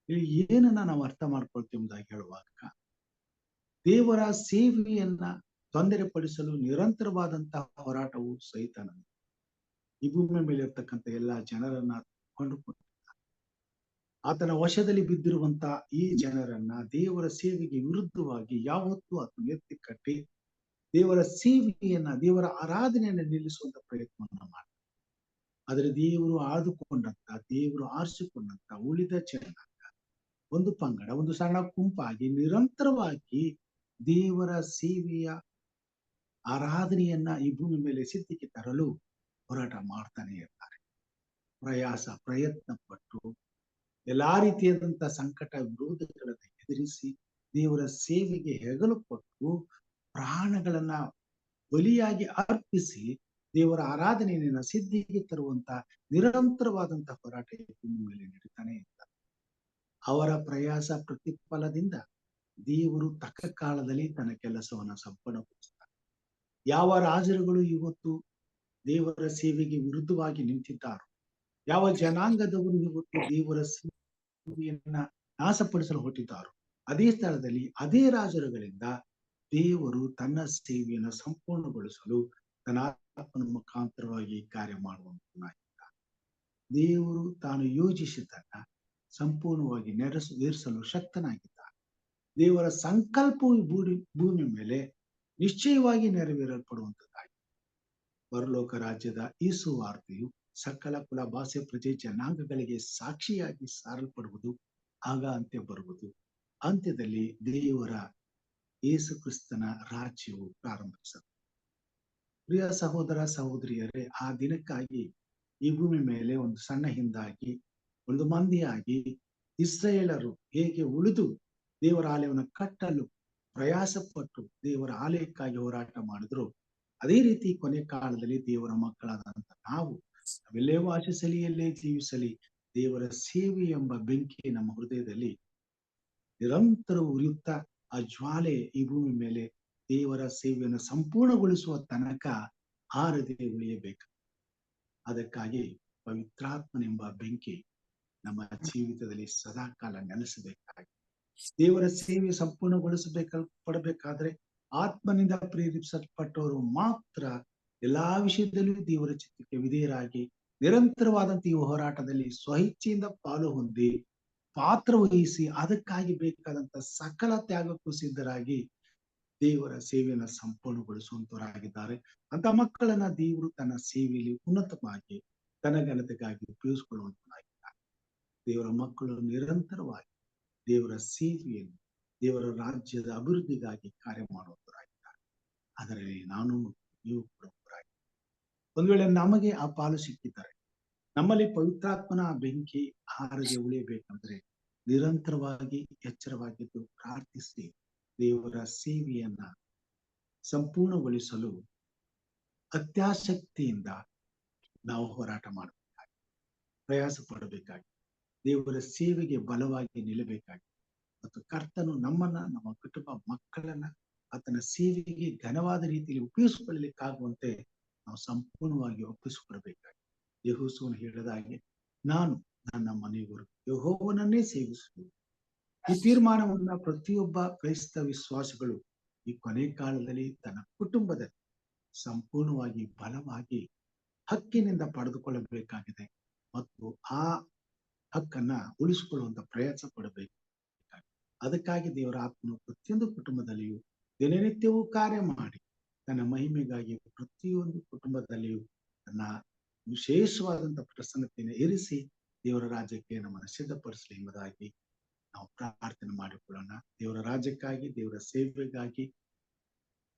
ಇಲ್ಲಿ ಏನನ್ನ ನಾವು ಅರ್ಥ ಮಾಡ್ಕೊಳ್ತೀವಿ ಎಂಬುದಾಗಿ ಹೇಳುವಾಗ, ದೇವರ ಸೇವೆಯನ್ನ ತೊಂದರೆಪಡಿಸಲು ನಿರಂತರವಾದಂತಹ ಹೋರಾಟವು ಸೈತಾನ ಈ ಭೂಮಿಯ ಮೇಲೆ ಇರ್ತಕ್ಕಂಥ ಎಲ್ಲಾ ಜನರನ್ನ ಕೊಂಡುಕೊಂಡು ಆತನ ವಶದಲ್ಲಿ ಬಿದ್ದಿರುವಂತ ಈ ಜನರನ್ನ ದೇವರ ಸೇವೆಗೆ ವಿರುದ್ಧವಾಗಿ ಯಾವತ್ತೂ ಆತನ ಎತ್ತಿ ಕಟ್ಟಿ ದೇವರ ಸೇವೆಯನ್ನ, ದೇವರ ಆರಾಧನೆಯನ್ನ ನಿಲ್ಲಿಸುವಂತ ಪ್ರಯತ್ನವನ್ನ ಮಾಡ್ತಾರೆ. ಆದ್ರೆ ದೇವರು ಆದುಕೊಂಡಂತ, ದೇವರು ಆರಿಸಿಕೊಂಡಂತ ಉಳಿದ ಜನಾಂಗ ಒಂದು ಪಂಗಡ, ಒಂದು ಸಣ್ಣ ಗುಂಪಾಗಿ ನಿರಂತರವಾಗಿ ದೇವರ ಸೇವೆಯ ಆರಾಧನೆಯನ್ನ ಈ ಭೂಮಿ ಮೇಲೆ ಸಿದ್ಧಿಗೆ ತರಲು ಹೋರಾಟ ಮಾಡ್ತಾನೆ ಇರ್ತಾರೆ. ಪ್ರಯತ್ನ ಪಟ್ಟು ಎಲ್ಲಾ ರೀತಿಯಾದಂತ ಸಂಕಟ ವಿರೋಧಗಳನ್ನ ಎದುರಿಸಿ ದೇವರ ಸೇವೆಗೆ ಹೆಗಲು ಕೊಟ್ಟು ಪ್ರಾಣಗಳನ್ನ ಬಲಿಯಾಗಿ ಅರ್ಪಿಸಿ ದೇವರ ಆರಾಧನೆಯನ್ನ ಸಿದ್ಧಿಗೆ ತರುವಂತ ನಿರಂತರವಾದಂತ ಹೋರಾಟ ಈ ಭೂಮಿ ಮೇಲೆ ನಡೀತಾನೆ ಇರ್ತಾರೆ. ಅವರ ಪ್ರಯಾಸ ಪ್ರತಿಫಲದಿಂದ ದೇವರು ತಕ್ಕ ಕಾಲದಲ್ಲಿ ತನ್ನ ಕೆಲಸವನ್ನ ಸಂಪೂರ್ಣಗೊಳಿಸ್ತಾರೆ. ಯಾವ ರಾಜರುಗಳು ಇವತ್ತು ದೇವರ ಸೇವೆಗೆ ವಿರುದ್ಧವಾಗಿ ನಿಂತಿದ್ದಾರೋ, ಯಾವ ಜನಾಂಗದವರು ಇವತ್ತು ದೇವರ ಸೇವೆಯನ್ನ ನಾಶಪಡಿಸಲು ಹೊರಟಿದ್ದಾರೋ, ಅದೇ ಸ್ಥಳದಲ್ಲಿ ಅದೇ ರಾಜರುಗಳಿಂದ ದೇವರು ತನ್ನ ಸೇವೆಯನ್ನು ಸಂಪೂರ್ಣಗೊಳಿಸಲು ತನ್ನ ಆತ್ಮನ ಮುಖಾಂತರವಾಗಿ ಕಾರ್ಯ ಮಾಡುವಂತನಾಗಿದ್ದಾನೆ. ದೇವರು ತಾನು ಯೋಜಿಸಿದ್ದನ್ನ ಸಂಪೂರ್ಣವಾಗಿ ನೆರವೇರಿಸಲು ಶಕ್ತನಾಗಿದ್ದಾನೆ. ದೇವರ ಸಂಕಲ್ಪವು ಭೂಮಿ ಮೇಲೆ ನಿಶ್ಚಯವಾಗಿ ನೆರವೇರಲ್ಪಡುವಂತದ್ದಾಗಿದೆ. ಪರಲೋಕ ರಾಜ್ಯದ ಈ ಸುವಾರ್ತೆಯು ಸಕಲ ಕುಲ, ಭಾಷೆ, ಪ್ರಜೆ, ಜನಾಂಗಗಳಿಗೆ ಸಾಕ್ಷಿಯಾಗಿ ಸಾರಲ್ಪಡುವುದು. ಆಗ ಅಂತ್ಯ ಬರುವುದು. ಅಂತ್ಯದಲ್ಲಿ ದೇವರ ಯೇಸು ಕ್ರಿಸ್ತನ ರಾಜ್ಯವು ಪ್ರಾರಂಭಿಸುತ್ತದೆ. ಪ್ರಿಯ ಸಹೋದರ ಸಹೋದರಿಯರೇ, ಆ ದಿನಕ್ಕಾಗಿ ಈ ಭೂಮಿ ಮೇಲೆ ಒಂದು ಸಣ್ಣ ಹಿಂದಾಗಿ, ಒಂದು ಮಂದಿಯಾಗಿ ಇಸ್ರಾಯೇಲರು ಹೇಗೆ ಉಳಿದು ದೇವರ ಆಲಯವನ್ನು ಕಟ್ಟಲು ಪ್ರಯಾಸ ಪಟ್ಟು ದೇವರ ಆಲಯಕ್ಕಾಗಿ ಹೋರಾಟ ಮಾಡಿದ್ರು, ಅದೇ ರೀತಿ ಕೊನೆ ಕಾಲದಲ್ಲಿ ದೇವರ ಮಕ್ಕಳಾದಂತ ನಾವೆಲ್ಲೇ ವಾಸಿಸಲಿ, ಎಲ್ಲೇ ಜೀವಿಸಲಿ, ದೇವರ ಸೇವೆ ಎಂಬ ಬೆಂಕಿ ನಮ್ಮ ಹೃದಯದಲ್ಲಿ ನಿರಂತರ ಉರಿಯುತ್ತಾ ಆ ಜ್ವಾಲೆ ಈ ಭೂಮಿ ಮೇಲೆ ದೇವರ ಸೇವೆಯನ್ನು ಸಂಪೂರ್ಣಗೊಳಿಸುವ ತನಕ ಆರದೆ ಉಳಿಯಬೇಕು. ಅದಕ್ಕಾಗಿ ಪವಿತ್ರಾತ್ಮನೆಂಬ ಬೆಂಕಿ ನಮ್ಮ ಜೀವಿತದಲ್ಲಿ ಸದಾಕಾಲ ನೆಲೆಸಬೇಕಾಗಿ, ದೇವರ ಸೇವೆ ಪಡಬೇಕಾದ್ರೆ ಆತ್ಮನಿಂದ ಪ್ರೇರೇಪಿಸಲ್ಪಟ್ಟವರು ಮಾತ್ರ ಎಲ್ಲಾ ವಿಷಯದಲ್ಲಿಯೂ ದೇವರ ಚಿತ್ತಕ್ಕೆ ವಿಧೇಯರಾಗಿ ನಿರಂತರವಾದಂತ ಈ ಹೋರಾಟದಲ್ಲಿ ಸ್ವಇಚ್ಛೆಯಿಂದ ಪಾಲು ಹೊಂದಿ ಪಾತ್ರ ವಹಿಸಿ ಅದಕ್ಕಾಗಿ ಬೇಕಾದಂತ ಸಕಲ ತ್ಯಾಗಕ್ಕೂ ಸಿದ್ಧರಾಗಿ ದೇವರ ಸೇವೆಯನ್ನು ಸಂಪೂರ್ಣಗೊಳಿಸುವಂತವರಾಗಿದ್ದಾರೆ. ಅಂತ ಮಕ್ಕಳನ್ನ ದೇವರು ತನ್ನ ಸೇವೆಯಲ್ಲಿ ಉನ್ನತವಾಗಿ ತನ್ನ ಘನತೆಗಾಗಿ ಉಪಯೋಗಿಸಿಕೊಳ್ಳುವಂತವರಾಗಿದ್ದಾರೆ. ದೇವರ ಮಕ್ಕಳು ನಿರಂತರವಾಗಿ ದೇವರ ಸೇವೆಯನ್ನು, ದೇವರ ರಾಜ್ಯದ ಅಭಿವೃದ್ಧಿಗಾಗಿ ಕಾರ್ಯ ಮಾಡುವಂತವರಾಗಿದ್ದಾರೆ. ಅದರಲ್ಲಿ ನಾನು ನೀವು ಕೂಡ ಒಬ್ಬರಾಗಿ, ಒಂದ್ ವೇಳೆ ನಮಗೆ ಆ ಪಾಲು ಸಿಕ್ಕಿದ್ದಾರೆ, ನಮ್ಮಲ್ಲಿ ಪವಿತ್ರಾತ್ಮನ ಬೆಂಕಿ ಹಾರದೆ ಉಳಿಯಬೇಕಂದ್ರೆ ನಿರಂತರವಾಗಿ ಎಚ್ಚರವಾಗಿದ್ದು ಪ್ರಾರ್ಥಿಸಿ ದೇವರ ಸೇವೆಯನ್ನ ಸಂಪೂರ್ಣಗೊಳಿಸಲು ಅತ್ಯಾಸಕ್ತಿಯಿಂದ ನಾವು ಹೋರಾಟ ಮಾಡಬೇಕಾಗಿ, ಪ್ರಯಾಸ ಪಡಬೇಕಾಗಿ, ದೇವರ ಸೇವೆಗೆ ಬಲವಾಗಿ ನಿಲ್ಲಬೇಕಾಗಿ, ಮತ್ತು ಕರ್ತನು ನಮ್ಮನ್ನ, ನಮ್ಮ ಕುಟುಂಬ ಮಕ್ಕಳನ್ನ ಆತನ ಸೇವೆಗೆ ಘನವಾದ ರೀತಿಯಲ್ಲಿ ಉಪಯೋಗಿಸಿಕೊಳ್ಳಲಿಕ್ಕಾಗುವಂತೆ ನಾವು ಸಂಪೂರ್ಣವಾಗಿ ಒಪ್ಪಿಸಿಕೊಳ್ಬೇಕಾಗಿ, ಯೆಹೋಶುವನು ಹೇಳಿದ ಹಾಗೆ ನಾನು ನನ್ನ ಮನೆಯವರು ಯೆಹೋವನನ್ನೇ ಸೇವಿಸುವುದು. ಈ ತೀರ್ಮಾನವನ್ನ ಪ್ರತಿಯೊಬ್ಬ ಕ್ರೈಸ್ತ ವಿಶ್ವಾಸಿಗಳು ಈ ಕೊನೆ ಕಾಲದಲ್ಲಿ ತನ್ನ ಕುಟುಂಬದಲ್ಲಿ ಸಂಪೂರ್ಣವಾಗಿ ಬಲವಾಗಿ ಹಕ್ಕಿನಿಂದ ಪಡೆದುಕೊಳ್ಳಬೇಕಾಗಿದೆ ಮತ್ತು ಆ ಹಕ್ಕನ್ನ ಉಳಿಸಿಕೊಳ್ಳುವಂತ ಪ್ರಯತ್ನ ಪಡಬೇಕು. ಅದಕ್ಕಾಗಿ ದೇವರ ಆತ್ಮನು ಪ್ರತಿಯೊಂದು ಕುಟುಂಬದಲ್ಲಿಯೂ ದಿನನಿತ್ಯವೂ ಕಾರ್ಯ ಮಾಡಿ ತನ್ನ ಮಹಿಮೆಗಾಗಿ ಪ್ರತಿಯೊಂದು ಕುಟುಂಬದಲ್ಲಿಯೂ ತನ್ನ ವಿಶೇಷವಾದಂತ ಪ್ರಸನ್ನತೆಯನ್ನು ಇರಿಸಿ ದೇವರ ರಾಜ್ಯಕ್ಕೆ ನಮ್ಮನ್ನು ಸಿದ್ಧಪಡಿಸಲಿ ಎಂಬುದಾಗಿ ನಾವು ಪ್ರಾರ್ಥನೆ ಮಾಡಿಕೊಳ್ಳೋಣ. ದೇವರ ರಾಜ್ಯಕ್ಕಾಗಿ, ದೇವರ ಸೇವೆಗಾಗಿ,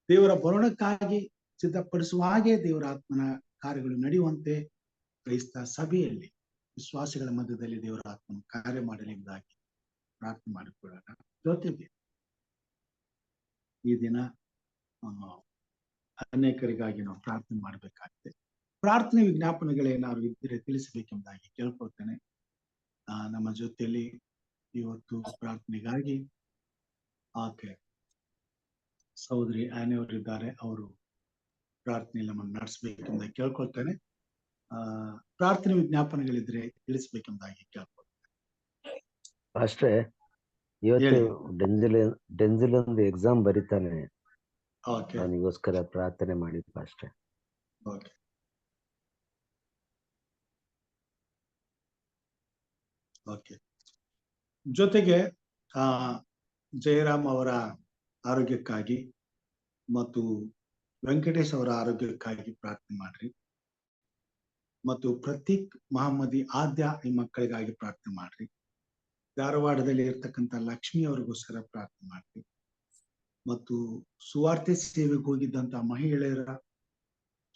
ದೇವರ ಬರೋಣಕ್ಕಾಗಿ ಸಿದ್ಧಪಡಿಸುವ ಹಾಗೆ ದೇವರ ಆತ್ಮನ ಕಾರ್ಯಗಳು ನಡೆಯುವಂತೆ ಕ್ರೈಸ್ತ ಸಭೆಯಲ್ಲಿ ವಿಶ್ವಾಸಿಗಳ ಮಧ್ಯದಲ್ಲಿ ದೇವರ ಆತ್ಮನ ಕಾರ್ಯ ಮಾಡಲಿ ಎಂಬುದಾಗಿ ಪ್ರಾರ್ಥನೆ ಮಾಡಿಕೊಳ್ಳೋಣ. ಜೊತೆಗೆ ಈ ದಿನ ಅನೇಕರಿಗಾಗಿ ನಾವು ಪ್ರಾರ್ಥನೆ ಮಾಡಬೇಕಾಗಿದೆ. ಪ್ರಾರ್ಥನೆ ವಿಜ್ಞಾಪನೆಗಳೇನಾದ್ರು ಇದ್ದರೆ ತಿಳಿಸಬೇಕೆಂಬುದಾಗಿ ಕೇಳ್ಕೊಳ್ತೇನೆ. ನಮ್ಮ ಜೊತೆಯಲ್ಲಿ ಇವತ್ತು ಪ್ರಾರ್ಥನೆಗಾಗಿ ಆಕೆ ಸಹೋದರಿ ಆನೆಯವರಿದ್ದಾರೆ. ಅವರು ಪ್ರಾರ್ಥನೆಯಲ್ಲಿ ನಮ್ಮನ್ನು ನಡೆಸಬೇಕೆಂಬುದಾಗಿ ಕೇಳ್ಕೊಳ್ತೇನೆ. ಪ್ರಾರ್ಥನೆ ವಿಜ್ಞಾಪನೆಗಳಿದ್ರೆ ತಿಳಿಸ್ಬೇಕೆಂಬುದಾಗಿ ಕೇಳ್ಕೊಳ್ತೇನೆ. ಅಷ್ಟೇ ಇವತ್ತು ಹೇಳಿ. ಡೆಂಜಿಲ್ ಒಂದು ಎಕ್ಸಾಮ್ ಬರೀತಾನೆ. ಓಕೆ ಅವನಿಗೋಸ್ಕರ ಪ್ರಾರ್ಥನೆ ಮಾಡಿ ಅಷ್ಟೇ. ಓಕೆ. ಓಕೆ. ಜೊತೆಗೆ ಜಯರಾಮ್ ಅವರ ಆರೋಗ್ಯಕ್ಕಾಗಿ ಮತ್ತು ವೆಂಕಟೇಶ್ ಅವರ ಆರೋಗ್ಯಕ್ಕಾಗಿ ಪ್ರಾರ್ಥನೆ ಮಾಡ್ರಿ. ಮತ್ತು ಪ್ರತೀಕ್ ಮಹಮ್ಮದಿ ಆದ್ಯ ಈ ಮಕ್ಕಳಿಗಾಗಿ ಪ್ರಾರ್ಥನೆ ಮಾಡ್ರಿ. ಧಾರವಾಡದಲ್ಲಿ ಇರ್ತಕ್ಕಂಥ ಲಕ್ಷ್ಮಿ ಅವರಿಗೋಸ್ಕರ ಪ್ರಾರ್ಥನೆ ಮಾಡ್ರಿ. ಮತ್ತು ಸುವಾರ್ತೆ ಸೇವೆಗೆ ಹೋಗಿದ್ದಂತ ಮಹಿಳೆಯರ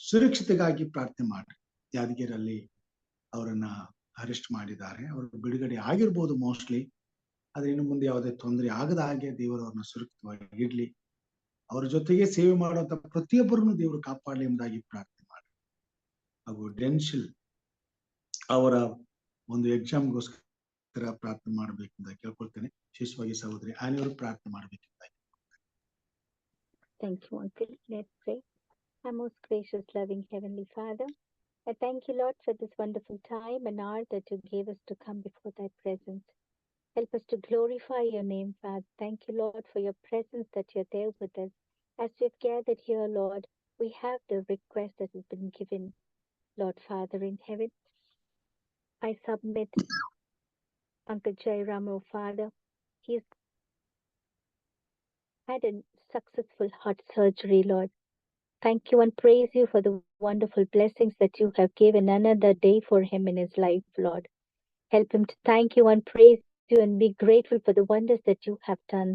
ಸುರಕ್ಷತೆಗಾಗಿ ಪ್ರಾರ್ಥನೆ ಮಾಡ್ರಿ. ಯಾದಗಿರಲ್ಲಿ ಅವರನ್ನ ಅರೆಸ್ಟ್ ಮಾಡಿದ್ದಾರೆ. ಅವರು ಬಿಡುಗಡೆ ಆಗಿರ್ಬೋದು ಮೋಸ್ಟ್ಲಿ, ಆದ್ರೆ ಇನ್ನು ಮುಂದೆ ಯಾವುದೇ ತೊಂದರೆ ಆಗದ ಹಾಗೆ ದೇವರು ಅವ್ರನ್ನ ಸುರಕ್ಷಿತವಾಗಿ ಇಡ್ಲಿ. ಅವರ ಜೊತೆಗೆ ಸೇವೆ ಮಾಡುವಂತ ಪ್ರತಿಯೊಬ್ಬರನ್ನು ದೇವರು ಕಾಪಾಡಲಿ ಎಂಬುದಾಗಿ ಪ್ರಾರ್ಥನೆ ಮಾಡಿ. ಹಾಗೂ ಡೆನ್ಶಿಲ್ ಅವರ ಒಂದು ಎಕ್ಸಾಮ್ಗೋಸ್ಕರ ಪ್ರಾರ್ಥನೆ ಮಾಡಬೇಕೆಂದ ಕೇಳ್ಕೊಳ್ತೇನೆ. ವಿಶೇಷವಾಗಿ ಸಹೋದರಿ ಆನೆಯವರು ಪ್ರಾರ್ಥನೆ ಮಾಡಬೇಕೆಂದ. Thank you, Uncle. Let's pray. Our most gracious, loving Heavenly Father, I thank you, Lord, for this wonderful time and hour that you gave us to come before thy presence. Help us to glorify your name, Father. Thank you, Lord, for your presence that you're there with us. As we've gathered here, Lord, we have the request that has been given, Lord Father in heaven. I submit Uncle Jairam, oh Father. He's had a successful heart surgery, Lord. Thank you and praise you for the wonderful blessings that you have given another day for him in his life, Lord. Help him to thank you and praise you and be grateful for the wonders that you have done.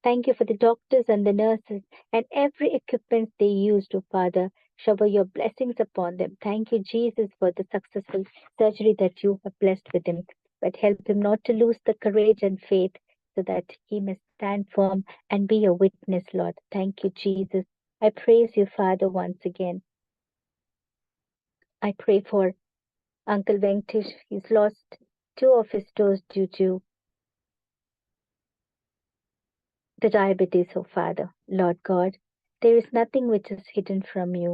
Thank you for the doctors and the nurses and every equipment they used, oh Father. Shower your blessings upon them. Thank you, Jesus, for the successful surgery that you have blessed with him. But help him not to lose the courage and faith so that he may stand firm and be a witness, Lord. Thank you, Jesus. I praise you, Father, once again. I pray for Uncle Venkatesh. He's lost 2 of his toes due to the diabetes, oh Father. Lord God, there is nothing which is hidden from you.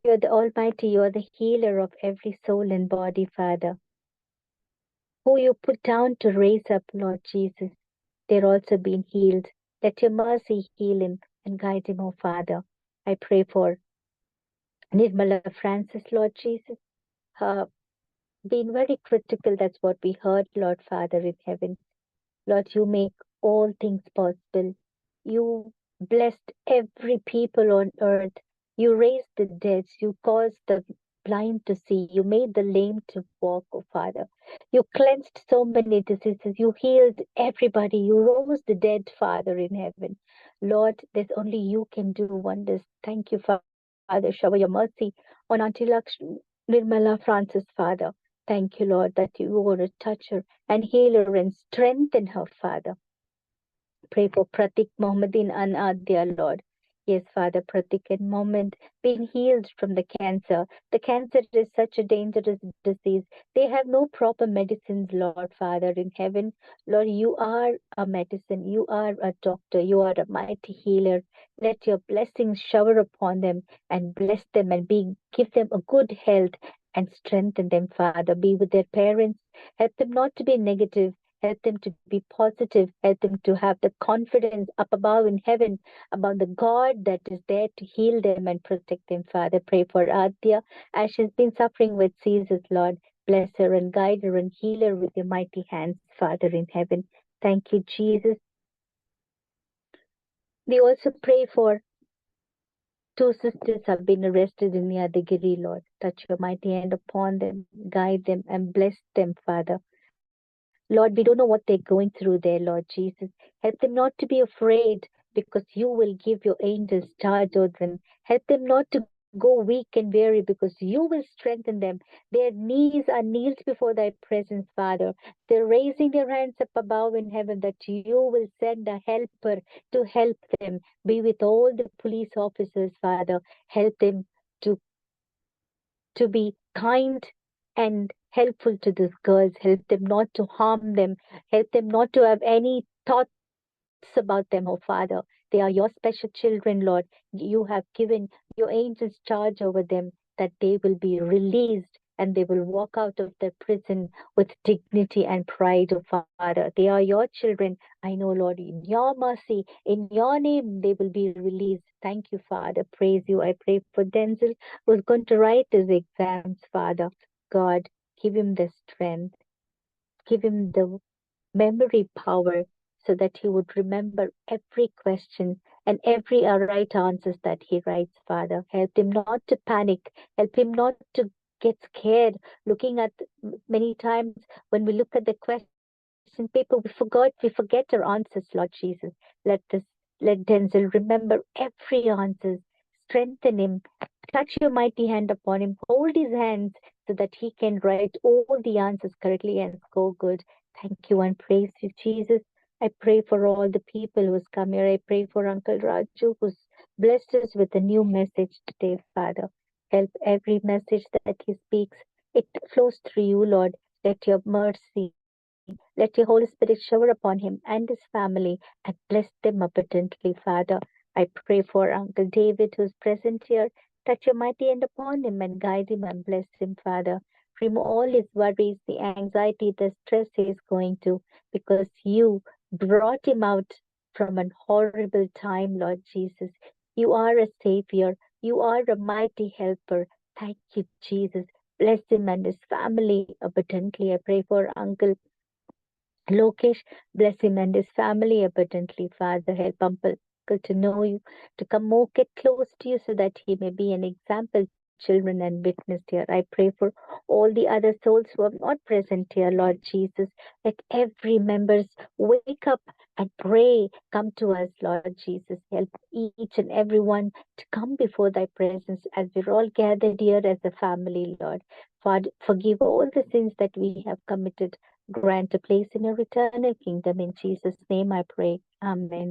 You are the Almighty. You are the healer of every soul and body, Father. Who you put down to raise up, Lord Jesus, they're also being healed. Let your mercy heal him and guide him, oh Father. I pray for Nirmala Francis, Lord Jesus. Being very critical, that's what we heard, Lord Father in heaven. Lord, you make all things possible. You blessed every people on earth. You raised the dead. You caused the blind to see. You made the lame to walk, oh Father. You cleansed so many diseases. You healed everybody. You rose the dead, Father in heaven. Lord, there's only you can do wonders. Thank you, Father. Shower your mercy on Auntie Lakshmi, Nirmala Francis, Father. Thank you, Lord, that you are a toucher and healer and strengthen her, Father. Pray for Pratik, Mohammadin and Adya, Lord. Yes, Father, Pratik and Mohammed being healed from the cancer. The cancer is such a dangerous disease. They have no proper medicines, Lord Father in heaven. Lord, you are a medicine. You are a doctor. You are a mighty healer. Let your blessings shower upon them and bless them and give them a good health and strengthen them, Father. Be with their parents. Help them not to be negative. Help them to be positive. Help them to have the confidence up above in heaven about the God that is there to heal them and protect them, Father. Pray for Adya as she's been suffering with seizures, Lord. Bless her and guide her and heal her with your mighty hands, Father in heaven. Thank you, Jesus. We also pray for 2 sisters have been arrested in Yadagiri, Lord. Touch your mighty hand upon them, guide them and bless them, Father. Lord, we don't know what they're going through there, Lord Jesus. Help them not to be afraid because you will give your angels charge over them. Help them not to go weak and weary because you will strengthen them. Their knees are kneeled before thy presence, Father. They're raising their hands up above in heaven that you will send a helper to help them. Be with all the police officers, Father. Help them to be kind and helpful to these girls. Help them not to harm them. Help them not to have any thoughts about them, oh Father. They are your special children, Lord. You have given your angels charge over them, that they will be released and they will walk out of their prison with dignity and pride, oh Father. They are your children. I know, Lord, in your mercy, in your name, they will be released. Thank you, Father. Praise you. I pray for Denzel, who's going to write his exams, Father. God, give him the strength, give him the memory power so that he would remember every question and every right answers that he writes, Father. Help him not to panic. Help him not to get scared. Looking at many times when we look at the question paper, we forget our answers, Lord Jesus. Let Denzel remember every answer. Strengthen him. Touch your mighty hand upon him. Hold his hands so that he can write all the answers correctly and score good. Thank you and praise you, Jesus. I pray for all the people who's come here. I pray for Uncle Raju, who's blessed us with a new message today, Father. Help every message that he speaks. It flows through you, Lord. Let your mercy, let your Holy Spirit shower upon him and his family and bless them abundantly, Father. I pray for Uncle David, who's present here. Touch your mighty hand upon him and guide him and bless him, Father. Remove all his worries, the anxiety, the stress he is going to, because you brought him out from a horrible time, Lord Jesus. You are a savior. You are a mighty helper. Thank you, Jesus. Bless him and his family abundantly. I pray for Uncle Lokesh, bless him and his family abundantly, Father. Help Uncle to know you, to come more, get close to you so that he may be an example, children, and witness here. I pray for all the other souls who are not present here, Lord Jesus. Let every members wake up and pray. Come to us, Lord Jesus. Help each and every one to come before thy presence as we're all gathered here as a family, Lord. Father, forgive all the sins that we have committed. Grant a place in your eternal kingdom. In Jesus' name I pray. Amen.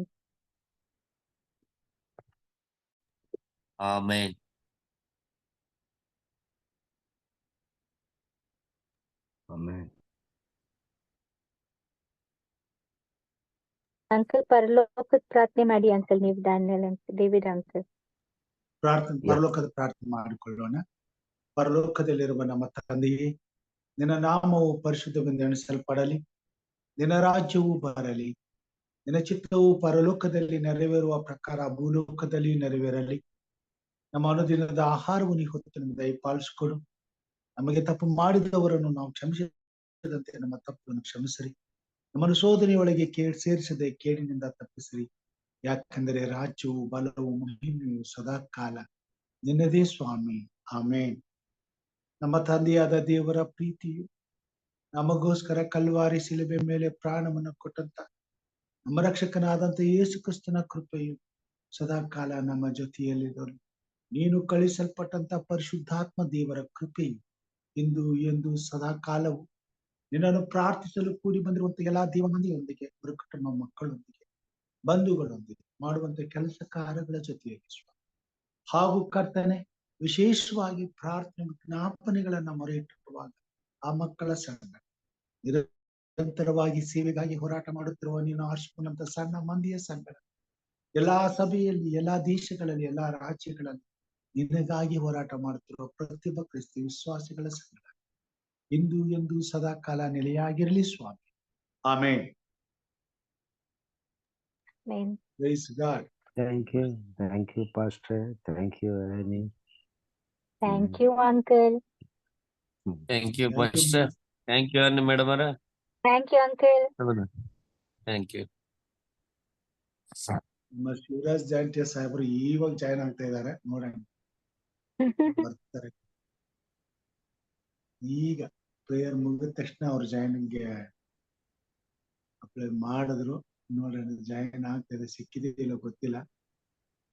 Amen. Amen. Uncle ಪರಲೋಕದ ಪ್ರಾರ್ಥನೆ ಮಾಡಿ uncle, ನೀವು Daniel David uncle. ಪರಲೋಕದ ಪ್ರಾರ್ಥನೆ ಮಾಡಿಕೊಳ್ಳೋಣ. ಪರಲೋಕದಲ್ಲಿರುವ ನಮ್ಮ ತಂದೆಯೇ, ನಿನ್ನ ನಾಮವು ಪರಿಶುದ್ಧವೆಂದು ಎಣಿಸಲ್ಪಡಲಿ, ನಿನ್ನ ರಾಜ್ಯವು ಬರಲಿ, ನಿನ್ನ ಚಿತ್ತವು ಪರಲೋಕದಲ್ಲಿ ನೆರವೇರುವ ಪ್ರಕಾರ ಭೂಲೋಕದಲ್ಲಿ ನೆರವೇರಲಿ. ನಮ್ಮ ಅನುದಿನದ ಆಹಾರವನ್ನು ಹೊತ್ತು ನಮಗೆ ದಯಪಾಲಿಸಿಕೊಡು. ನಮಗೆ ತಪ್ಪು ಮಾಡಿದವರನ್ನು ನಾವು ಕ್ಷಮಿಸಿದಂತೆ ನಮ್ಮ ತಪ್ಪನ್ನು ಕ್ಷಮಿಸಿರಿ. ನಮ್ಮನ್ನು ಶೋಧನೆಯೊಳಗೆ ಸೇರಿಸದೆ ಕೇಡಿನಿಂದ ತಪ್ಪಿಸಿರಿ. ಯಾಕೆಂದರೆ ರಾಜ್ಯವು, ಬಲವು, ಮಹಿಮೆಯು ಸದಾಕಾಲ ನಿನ್ನದೇ ಸ್ವಾಮಿ. ಆಮೇನ್. ನಮ್ಮ ತಂದೆಯಾದ ದೇವರ ಪ್ರೀತಿಯು, ನಮಗೋಸ್ಕರ ಕಲ್ವಾರಿ ಶಿಲುಬೆ ಮೇಲೆ ಪ್ರಾಣವನ್ನು ಕೊಟ್ಟಂತ ನಮ್ಮ ರಕ್ಷಕನಾದಂತ ಯೇಸು ಕ್ರಿಸ್ತನ ಕೃಪೆಯು ಸದಾಕಾಲ ನಮ್ಮ ಜೊತೆಯಲ್ಲಿದ್ದರು. ನೀನು ಕಳಿಸಲ್ಪಟ್ಟಂತ ಪರಿಶುದ್ಧಾತ್ಮ ದೇವರ ಕೃಪೆಯು ಇಂದು ಎಂದು ಸದಾಕಾಲವು ನಿನ್ನನ್ನು ಪ್ರಾರ್ಥಿಸಲು ಕೂಡಿ ಬಂದಿರುವಂತ ಎಲ್ಲಾ ದೇವಮಂದಿಯೊಂದಿಗೆ, ಅವರ ಕುಟುಂಬ ಮಕ್ಕಳೊಂದಿಗೆ, ಬಂಧುಗಳೊಂದಿಗೆ ಮಾಡುವಂತ ಕೆಲಸ ಕಾರ್ಯಗಳ ಜೊತೆಯಲ್ಲಿ ಸ್ವಾಮಿ. ಹಾಗೂ ಕರ್ತನೆ, ವಿಶೇಷವಾಗಿ ಪ್ರಾರ್ಥನೆ ಜ್ಞಾಪನೆಗಳನ್ನ ಮೊರೆ ಇಟ್ಟಿರುವಾಗ ಆ ಮಕ್ಕಳ ಸಂಘ, ನಿರಂತರವಾಗಿ ಸೇವೆಗಾಗಿ ಹೋರಾಟ ಮಾಡುತ್ತಿರುವ ನೀನು ಆರಿಸಿಕೊಂಡಂತ ಸಣ್ಣ ಮಂದಿಯ ಸಂಘ, ಎಲ್ಲಾ ಸಭೆಯಲ್ಲಿ, ಎಲ್ಲಾ ದೇಶಗಳಲ್ಲಿ, ಎಲ್ಲಾ ರಾಜ್ಯಗಳಲ್ಲಿ ನಿನಗಾಗಿ ಹೋರಾಟ ಮಾಡುತ್ತಿರುವ ಪ್ರತಿಯೊಬ್ಬ ಕ್ರಿಸ್ತ ವಿಶ್ವಾಸಿಗಳ ಸಂಘ ಇಂದು ಎಂದು ಸದಾಕಾಲ ನೆಲೆಯಾಗಿರಲಿ ಸ್ವಾಮಿ. ಆಮೇನ್. Praise God. Thank you, Pastor. Thank you, Annie. Thank you, Uncle. Thank you, Pastor. Thank you, Annie Madam. Thank you, Uncle. Thank you. ನಮ್ಮ ಶಿವರಾಜ್ ಜಾಂಟಿಯ ಸಾಹೇಬರು ಇವಾಗ ಜಾಯ್ನ್ ಆಗ್ತಾ ಇದ್ದಾರೆ, ನೋಡೋಣ ಬರ್ತಾರೆ. ಈಗ ಪ್ರೇಯರ್ ಮುಗಿದ ತಕ್ಷಣ ಅವ್ರು ಜಾಯ್ನಿಂಗ್ಗೆ ಅಪ್ಲೈ ಮಾಡಿದ್ರು. ನೋಡೋಣ ಜಾಯಿನ್ ಆಗ್ತಾ ಇದೆ, ಸಿಕ್ಕಿದೆಯಲ್ಲ ಗೊತ್ತಿಲ್ಲ.